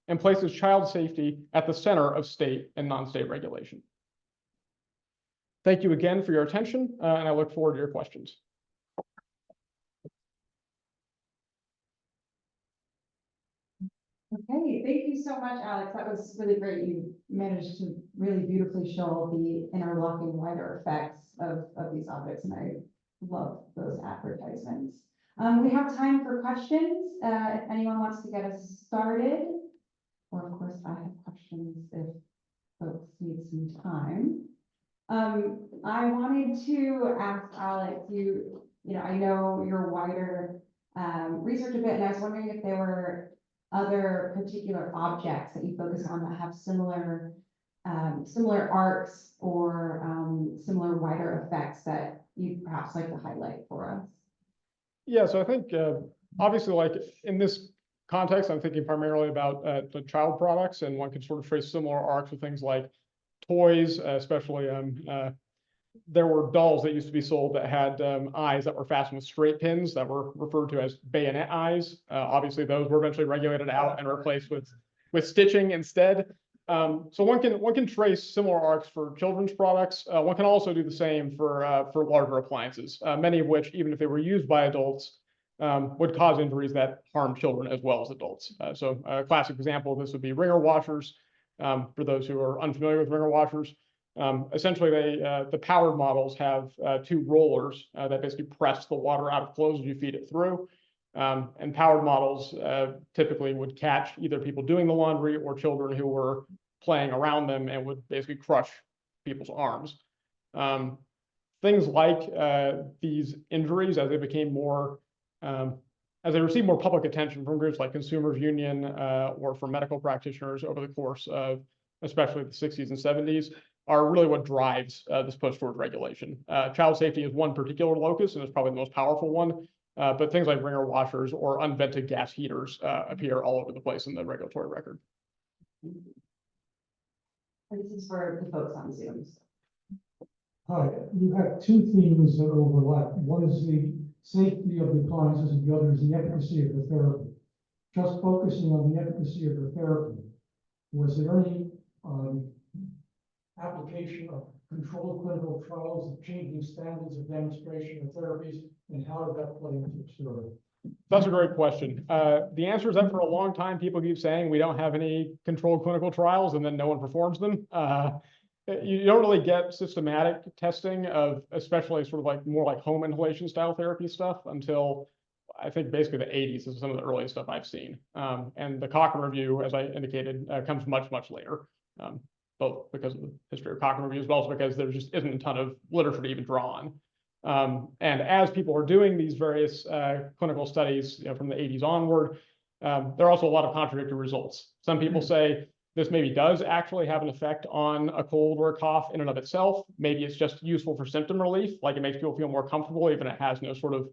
and places child safety at the center of state and non-state regulation. Thank you again for your attention, and I look forward to your questions. Okay, thank you so much, Alex. That was really great. You managed to really beautifully show the interlocking wider effects of these objects, and I love those advertisements. We have time for questions. If anyone wants to get us started, or of course, I have questions if folks need some time. I wanted to ask Alex, I know your wider research a bit, and I was wondering if there were other particular objects that you focus on that have similar arcs or similar wider effects that you'd perhaps like to highlight for us? Yeah, so I think obviously, like in this context, I'm thinking primarily about the child products, and one can sort of trace similar arcs with things like toys, especially there were dolls that used to be sold that had eyes that were fastened with straight pins that were referred to as bayonet eyes. Obviously, those were eventually regulated out and replaced with stitching instead. So one can trace similar arcs for children's products. One can also do the same for larger appliances, many of which, even if they were used by adults, would cause injuries that harm children as well as adults. So a classic example of this would be wringer washers. For those who are unfamiliar with wringer washers, essentially the powered models have two rollers that basically press the water out of clothes as you feed it through. And powered models typically would catch either people doing the laundry or children who were playing around them and would basically crush people's arms. Things like these injuries, as they became more, as they received more public attention from groups like Consumers Union or from medical practitioners over the course of especially the 60s and 70s, are really what drives this post-storage regulation. Child safety is one particular locus, and it's probably the most powerful one. But things like wringer washers or unvented gas heaters appear all over the place in the regulatory record. This is for the folks on Zoom. Hi, you have two themes that overlap. One is the safety of the appliances and the other is the efficacy of the therapy. Just focusing on the efficacy of the therapy, was there any application of controlled clinical trials of changing standards of demonstration of therapies, and how did that play into the story? That's a great question. The answer is that for a long time, people keep saying we don't have any controlled clinical trials, and then no one performs them. You don't really get systematic testing of, especially sort of like more like home inhalation style therapy stuff until I think basically the 80s is some of the earliest stuff I've seen. And the Cochrane review, as I indicated, comes much, much later. Both because of the history of Cochrane reviews, but also because there just isn't a ton of literature to even draw on. And as people are doing these various clinical studies, from the 80s onward, there are also a lot of contradictory results. Some people say this maybe does actually have an effect on a cold or a cough in and of itself. Maybe it's just useful for symptom relief, like it makes people feel more comfortable, even if it has no sort of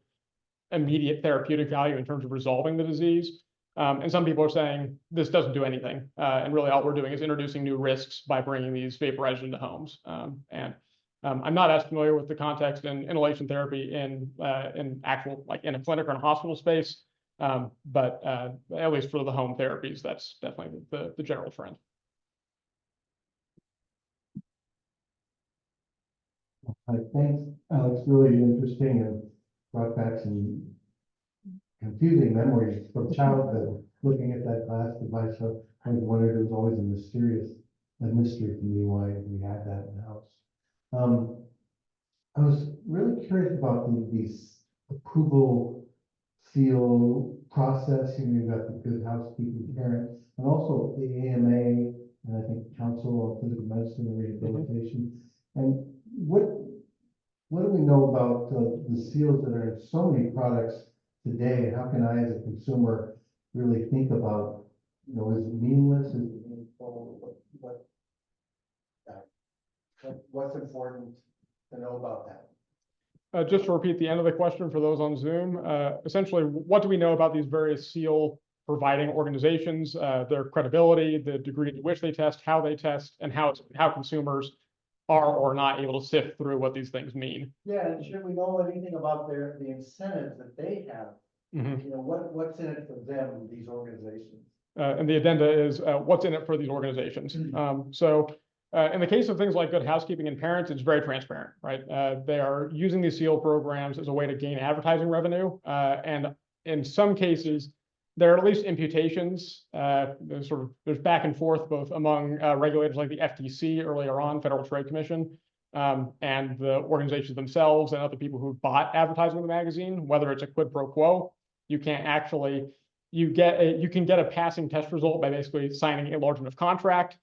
immediate therapeutic value in terms of resolving the disease. And some people are saying this doesn't do anything. And really all we're doing is introducing new risks by bringing these vaporizers into homes. I'm not as familiar with the context in inhalation therapy in actual, like in a clinic or in a hospital space. But at least for the home therapies, that's definitely the general trend. Thanks, Alex. Really interesting and brought back some confusing memories from childhood looking at that glass device. So I wondered, it was always a mystery to me why we had that in the house. I was really curious about these approval seal process. You've got the Good Housekeeping Parent and also the AMA and I think Council on Physical Medicine and Rehabilitation. And what do we know about the seals that are in so many products today? How can I, as a consumer, really think about, is it meaningless? Is it meaningful? What's important to know about that? Just to repeat the end of the question for those on Zoom, essentially, what do we know about these various seal providing organizations, their credibility, the degree to which they test, how they test, and how consumers are or not able to sift through what these things mean? Yeah, and should we know anything about the incentives that they have? What's in it for them, these organizations? And the addenda is what's in it for these organizations. So in the case of things like Good Housekeeping and Parents, it's very transparent, right? They are using these seal programs as a way to gain advertising revenue. And in some cases, there are at least imputations. There's back and forth both among regulators like the FTC earlier on, Federal Trade Commission, and the organizations themselves and other people who bought advertising in the magazine, whether it's a quid pro quo. You can't actually, you can get a passing test result by basically signing a large enough contract.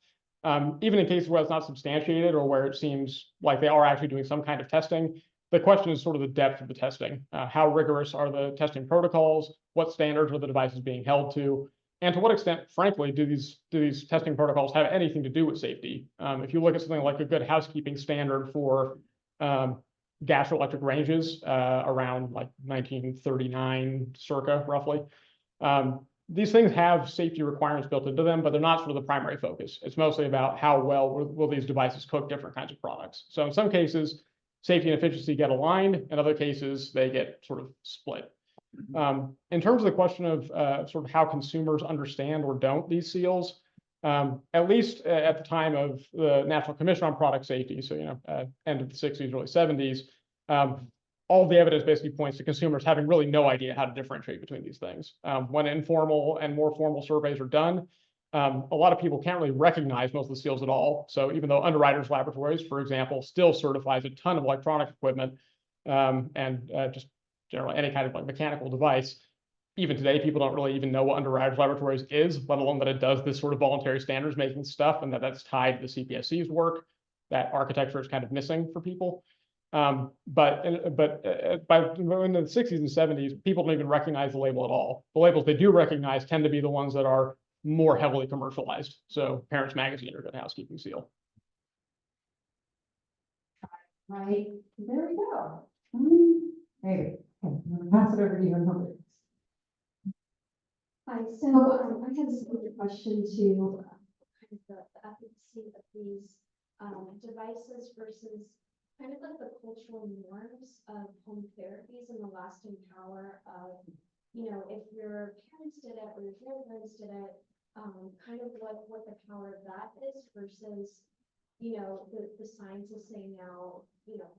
Even in cases where it's not substantiated or where it seems like they are actually doing some kind of testing, the question is sort of the depth of the testing. How rigorous are the testing protocols? What standards are the devices being held to? And to what extent, frankly, do these testing protocols have anything to do with safety? If you look at something like a Good Housekeeping standard for gas or electric ranges around like 1939 circa roughly. These things have safety requirements built into them, but they're not sort of the primary focus. It's mostly about how well will these devices cook different kinds of products. So in some cases, safety and efficiency get aligned. In other cases, they get sort of split. In terms of the question of sort of how consumers understand or don't these seals, at least at the time of the National Commission on Product Safety, so end of the 60s, early 70s, all the evidence basically points to consumers having really no idea how to differentiate between these things. When informal and more formal surveys are done, a lot of people can't really recognize most of the seals at all. So even though Underwriters Laboratories, for example, still certifies a ton of electronic equipment and just generally any kind of like mechanical device, even today, people don't really even know what Underwriters Laboratories is, let alone that it does this sort of voluntary standards making stuff and that's tied to the CPSC's work. That architecture is kind of missing for people. But by in the 60s and 70s, people don't even recognize the label at all. The labels they do recognize tend to be the ones that are more heavily commercialized. So Parents Magazine or Good Housekeeping seal. Right, there we go. Maybe, I'm gonna pass it over to you in a moment. Hi, so I had a similar question to kind of the efficacy of these devices versus kind of like the cultural norms of home therapies and the lasting power of, if your parents did it or your grandparents did it, kind of what the power of that is versus, the scientists say now,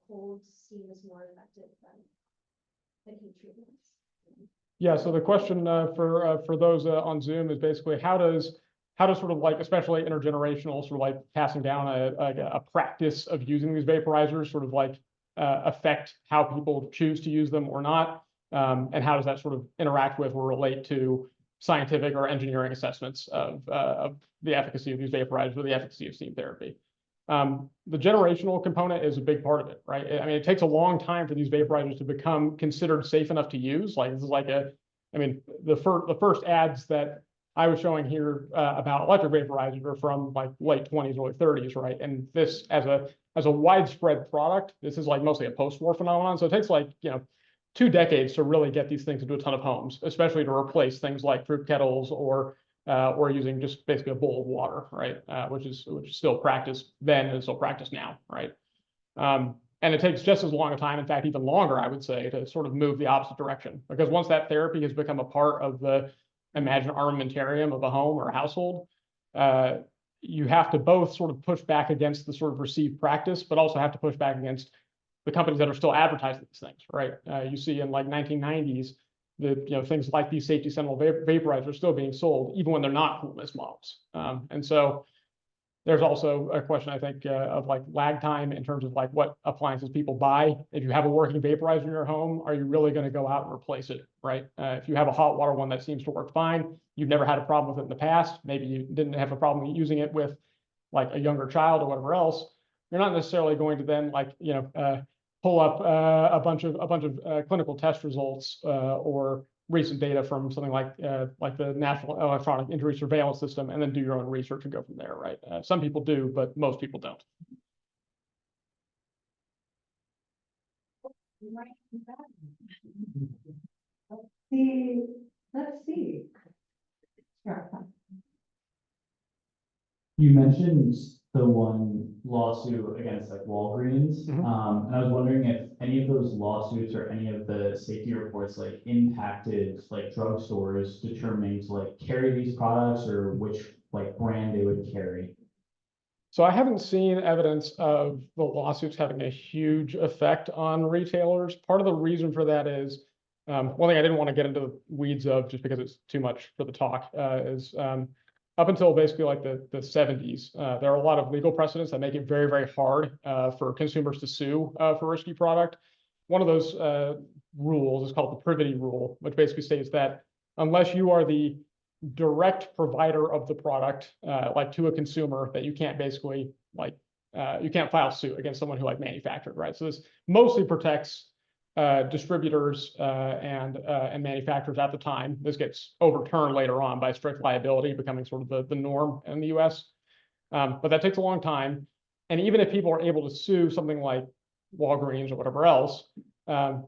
cold steam is more effective than heat treatments. Yeah, so the question for those on Zoom is basically how does sort of like, especially intergenerational, sort of like passing down a practice of using these vaporizers sort of like affect how people choose to use them or not, and how does that sort of interact with or relate to scientific or engineering assessments of the efficacy of these vaporizers or the efficacy of steam therapy. The generational component is a big part of it, right? I mean, it takes a long time for these vaporizers to become considered safe enough to use. Like this is like the first ads that I was showing here about electric vaporizers are from like late 20s, early 30s, right? And this as a widespread product, this is like mostly a post-war phenomenon. So it takes like 2 decades to really get these things into a ton of homes, especially to replace things like fruit kettles or using just basically a bowl of water, right? Which is still practiced then and still practiced now, right? And it takes just as long a time, in fact, even longer, I would say, to sort of move the opposite direction. Because once that therapy has become a part of the, imagine, armamentarium of a home or a household, you have to both sort of push back against the sort of received practice, but also have to push back against the companies that are still advertising these things, right? You see in like 1990s, things like these safety sentinel vaporizers are still being sold, even when they're not coolness models. And so there's also a question, I think, of like lag time in terms of like what appliances people buy. If you have a working vaporizer in your home, are you really going to go out and replace it, right? If you have a hot water one that seems to work fine, you've never had a problem with it in the past, maybe you didn't have a problem using it with like a younger child or whatever else, you're not necessarily going to then like, pull up a bunch of clinical test results or recent data from something like the National Electronic Injury Surveillance System, and then do your own research and go from there, right? Some people do, but most people don't. Let's see. Sure. You mentioned the one lawsuit against like Walgreens, Mhm. and I was wondering if any of those lawsuits or any of the safety reports like impacted like drugstores determining to like carry these products or which like brand they would carry. So I haven't seen evidence of the lawsuits having a huge effect on retailers. Part of the reason for that is, one thing I didn't want to get into the weeds of just because it's too much for the talk, is up until basically like the 70s, there are a lot of legal precedents that make it very, very hard for consumers to sue for risky product. One of those rules is called the privity rule, which basically states that unless you are the direct provider of the product, like to a consumer, that you can't basically like, you can't file suit against someone who like manufactured, right? So this mostly protects distributors and manufacturers at the time. This gets overturned later on by strict liability becoming sort of the norm in the US. But that takes a long time. And even if people are able to sue something like Walgreens or whatever else,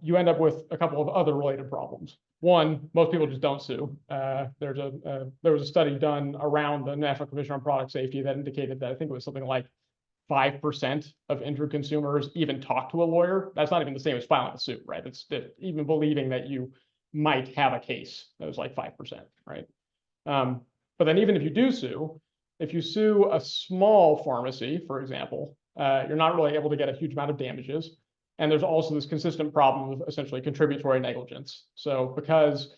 you end up with a couple of other related problems. One, most people just don't sue. There was a study done around the National Commission on Product Safety that indicated that I think it was something like 5% of injured consumers even talk to a lawyer. That's not even the same as filing a suit, right? It's even believing that you might have a case. That was like 5%, right? But then even if you do sue, if you sue a small pharmacy, for example, you're not really able to get a huge amount of damages. And there's also this consistent problem of essentially contributory negligence. So because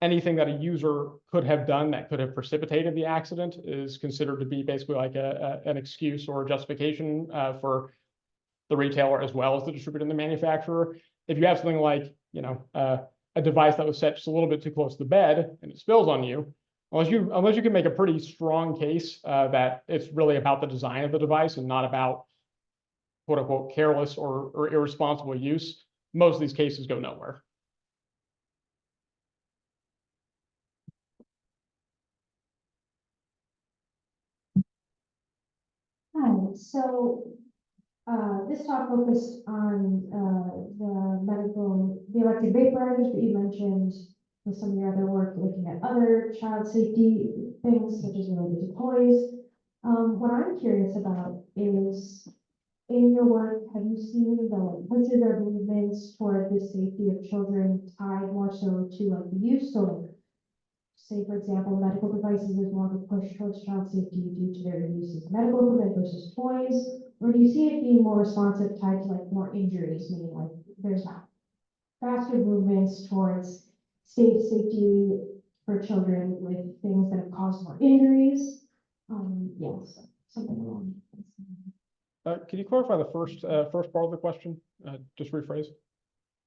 anything that a user could have done that could have precipitated the accident is considered to be basically like an excuse or a justification for the retailer as well as the distributor and the manufacturer. If you have something like, a device that was set just a little bit too close to the bed and it spills on you, unless you can make a pretty strong case that it's really about the design of the device and not about quote unquote careless or irresponsible use, most of these cases go nowhere. Hi, so, this talk focused on, the electric vaporizers that you mentioned with some of your other work, looking at other child safety things such as related to toys. What I'm curious about is, in your work, have you seen the movements toward the safety of children tied more so to like the use? So say, for example, medical devices is more of a push towards child safety due to their use as medical equipment versus toys? Or do you see it being more responsive tied to like more injuries, meaning like there's faster movements towards safety for children with things that have caused more injuries? Yes, something along. Can you clarify the first part of the question? Just rephrase.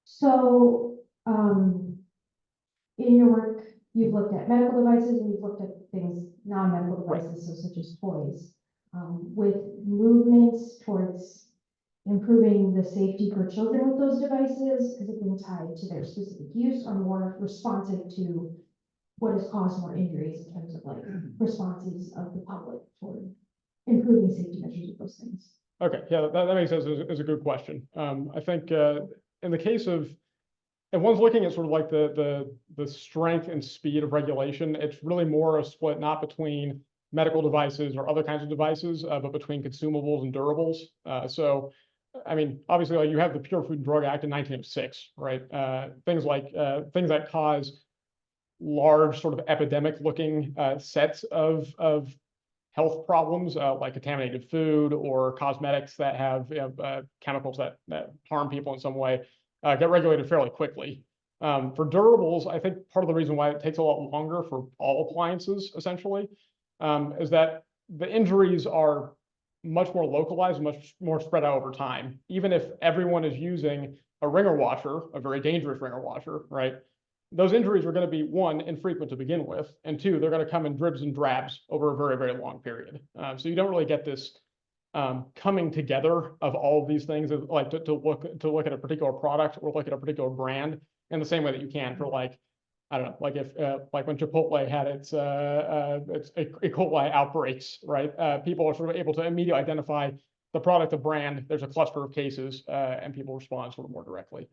So, in your work, you've looked at medical devices and you've looked at things, non-medical Right. devices, so such as toys, with movements towards improving the safety for children with those devices. Has it been tied to their specific use or more responsive to what has caused more injuries in terms of like responses of the public toward improving safety measures with those things? Okay, yeah, that makes sense. Is a good question. I think in the case of, if one's looking at sort of like the strength and speed of regulation, it's really more a split not between medical devices or other kinds of devices, but between consumables and durables. So, I mean, obviously, like you have the Pure Food and Drug Act in 1906, right? Things that cause large sort of epidemic-looking sets of health problems like contaminated food or cosmetics that have chemicals that harm people in some way get regulated fairly quickly. For durables, I think part of the reason why it takes a lot longer for all appliances essentially is that the injuries are much more localized, much more spread out over time. Even if everyone is using a wringer washer, a very dangerous wringer washer, right? Those injuries are going to be, one, infrequent to begin with, and two, they're going to come in dribs and drabs over a very, very long period. So you don't really get this coming together of all of these things, like to look at a particular product or look at a particular brand in the same way that you can for like, I don't know, like if like when Chipotle had its E. coli outbreaks, right? People are sort of able to immediately identify the product, the brand. There's a cluster of cases, and people respond sort of more directly.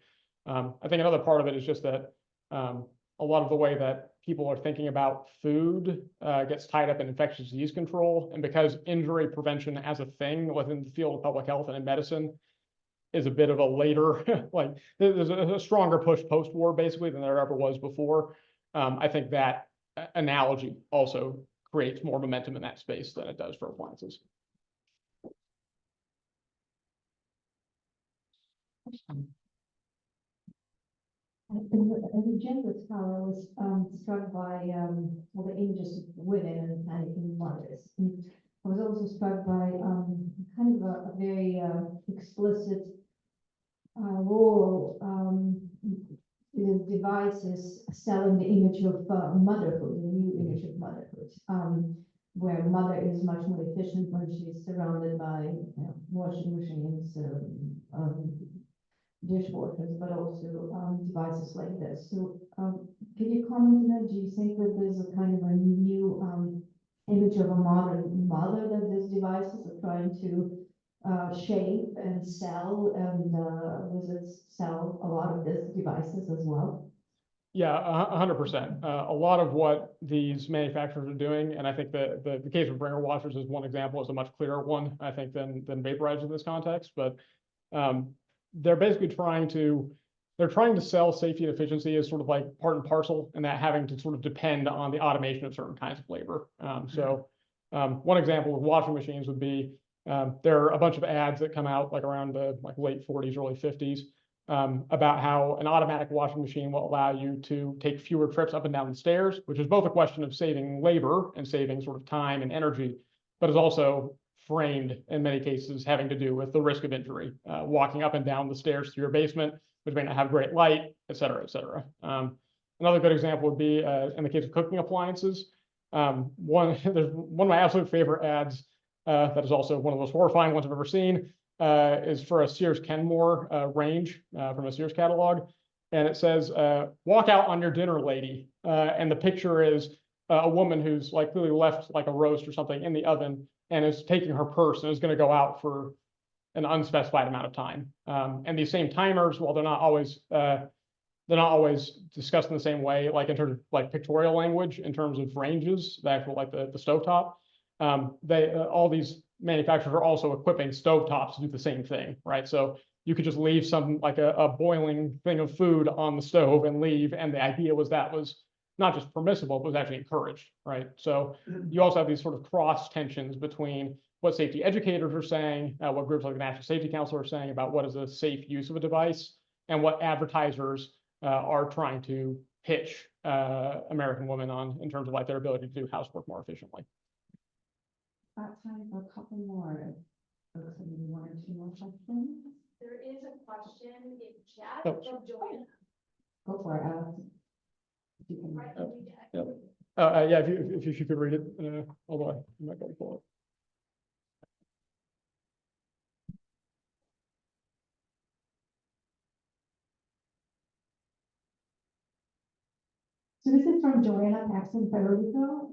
I think another part of it is just that a lot of the way that people are thinking about food gets tied up in infectious disease control. And because injury prevention as a thing within the field of public health and in medicine is a bit of a later, like there's a stronger push post-war basically than there ever was before. I think that analogy also creates more momentum in that space than it does for appliances. As a gender scholar, I was struck by well, the images of women and mothers. And I was also struck by kind of a very explicit role the devices selling the image of motherhood, the new image of motherhood, where mother is much more efficient when she's surrounded by washing machines, dishwashers, but also devices like this. So can you comment on that? Do you think that there's a kind of a new image of a modern mother that these devices are trying to shape and sell, and was it sell a lot of these devices as well? Yeah, 100%. A lot of what these manufacturers are doing, and I think the case of Bringer washers is one example, is a much clearer one, I think, than Vaporizer in this context. But they're basically trying to sell safety and efficiency as sort of like part and parcel, and that having to sort of depend on the automation of certain kinds of labor. One example of washing machines would be there are a bunch of ads that come out like around the like late 40s, early 50s. About how an automatic washing machine will allow you to take fewer trips up and down the stairs, which is both a question of saving labor and saving sort of time and energy, but is also framed in many cases having to do with the risk of injury, walking up and down the stairs to your basement, which may not have great light, et cetera, et cetera. Another good example would be in the case of cooking appliances. There's one of my absolute favorite ads that is also one of the most horrifying ones I've ever seen. Is for a Sears Kenmore range from a Sears catalog. And it says, walk out on your dinner, lady. And the picture is a woman who's like clearly left like a roast or something in the oven and is taking her purse and is going to go out for an unspecified amount of time. And these same timers, while they're not always discussed in the same way, like in terms of like pictorial language, in terms of ranges, the actual like the stovetop, all these manufacturers are also equipping stovetops to do the same thing, right? So you could just leave some like a boiling thing of food on the stove and leave, and the idea was that was not just permissible, but was actually encouraged, right? So you also have these sort of cross tensions between what safety educators are saying, what groups like the National Safety Council are saying about what is a safe use of a device, and what advertisers are trying to pitch American women on in terms of like their ability to do housework more efficiently. Got time for a couple more. Looks like maybe one or two more questions. There is a question in chat Oh. from Joanna. Go for it, Alex. If you can. Right, let me get- Yeah, if you could read it, although I might go pull it. So this is from Joanna Paxton Federico.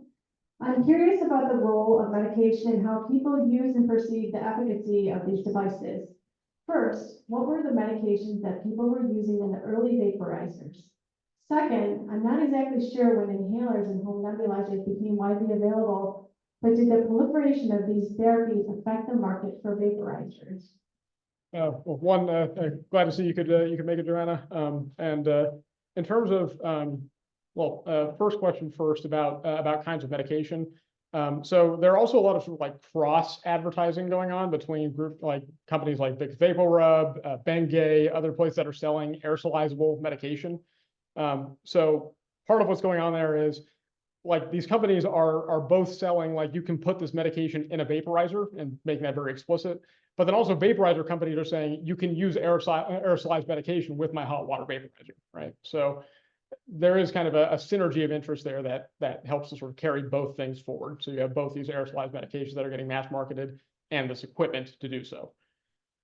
I'm curious about the role of medication and how people use and perceive the efficacy of these devices. First, what were the medications that people were using in the early vaporizers? Second, I'm not exactly sure when inhalers and home nebulizers became widely available, but did the proliferation of these therapies affect the market for vaporizers? Well, one, glad to see you could make it, Joanna. In terms of first question first about kinds of medication. So there are also a lot of sort of like cross advertising going on between companies like Big VapoRub, Bengay, other places that are selling aerosolizable medication. So part of what's going on there is like these companies are both selling like you can put this medication in a vaporizer and making that very explicit. But then also vaporizer companies are saying you can use aerosolized medication with my hot water vaporizer, right? So there is kind of a synergy of interest there that helps to sort of carry both things forward. So you have both these aerosolized medications that are getting mass marketed and this equipment to do so.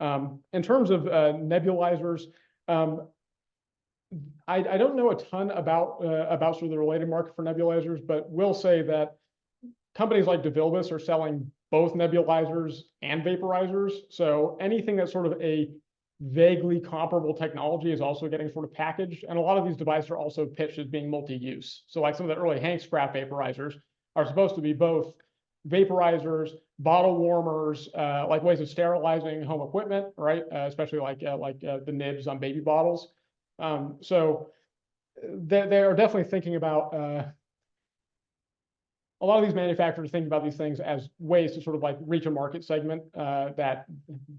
In terms of nebulizers, I don't know a ton about sort of the related market for nebulizers, but will say that companies like DeVilbiss are selling both nebulizers and vaporizers. So anything that's sort of a vaguely comparable technology is also getting sort of packaged. And a lot of these devices are also pitched as being multi-use. So like some of the early Hank's craft vaporizers are supposed to be both vaporizers, bottle warmers, like ways of sterilizing home equipment, right? Especially like the nibs on baby bottles. So they are definitely thinking about a lot of these manufacturers think about these things as ways to sort of like reach a market segment that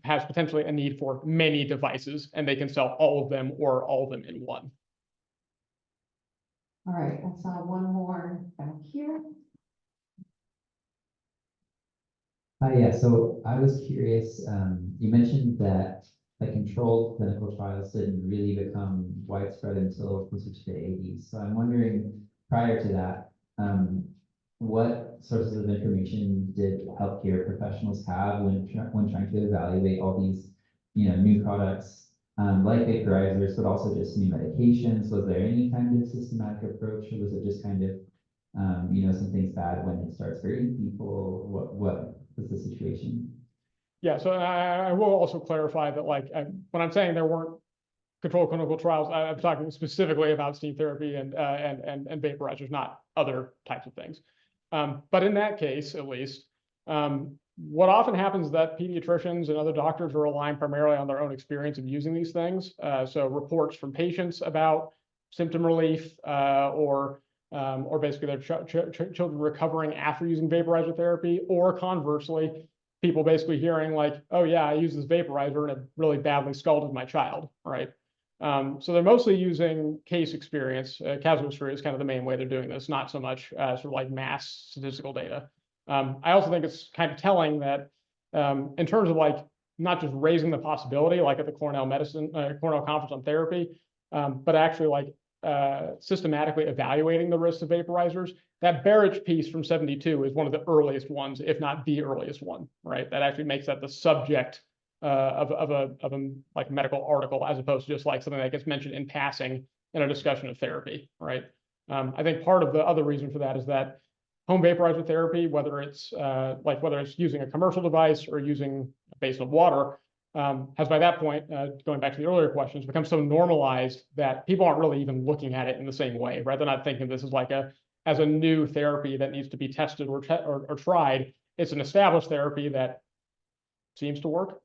has potentially a need for many devices, and they can sell all of them or all of them in one. All right, I saw one more back here. Hi, yeah, so I was curious, you mentioned that the controlled clinical trials didn't really become widespread until closer to the 80s. So I'm wondering, prior to that, what sources of information did healthcare professionals have when trying to evaluate all these, new products, like vaporizers, but also just new medications? Was there any kind of systematic approach, or was it just kind of, something's bad when it starts hurting people? What was the situation? Yeah, so I will also clarify that when I'm saying there weren't controlled clinical trials, I'm talking specifically about steam therapy and vaporizers, not other types of things. But in that case, at least, what often happens is that pediatricians and other doctors are relying primarily on their own experience of using these things. So reports from patients about symptom relief, or basically their children recovering after using vaporizer therapy, or conversely, people basically hearing like, oh yeah, I used this vaporizer and it really badly scalded my child, right? So they're mostly using case experience. Casuistry is kind of the main way they're doing this, not so much sort of like mass statistical data. I also think it's kind of telling that in terms of like not just raising the possibility, like at the Cornell Conference on Therapy, but actually like systematically evaluating the risks of vaporizers. That Barrich piece from 72 is one of the earliest ones, if not the earliest one, right? That actually makes that the subject of a like medical article, as opposed to just like something that gets mentioned in passing in a discussion of therapy, right? I think part of the other reason for that is that home vaporizer therapy, whether it's using a commercial device or using basin of water, has by that point, going back to the earlier questions, become so normalized that people aren't really even looking at it in the same way, right? They're not thinking this is like as a new therapy that needs to be tested or tried. It's an established therapy that seems to work.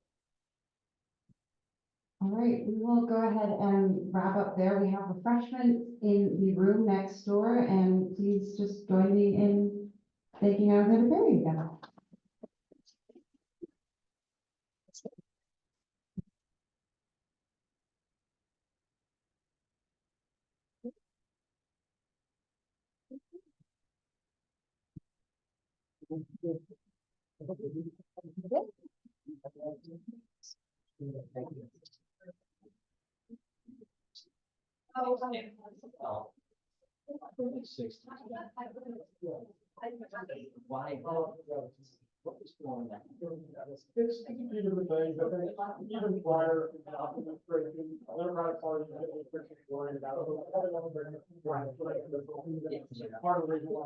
All right, we will go ahead and wrap up there. We have refreshments in the room next door, and please just join me in thanking Alexander Perry again. It's even things, I think, even prior to the administration, other private parties that were worried about. Part of the reason why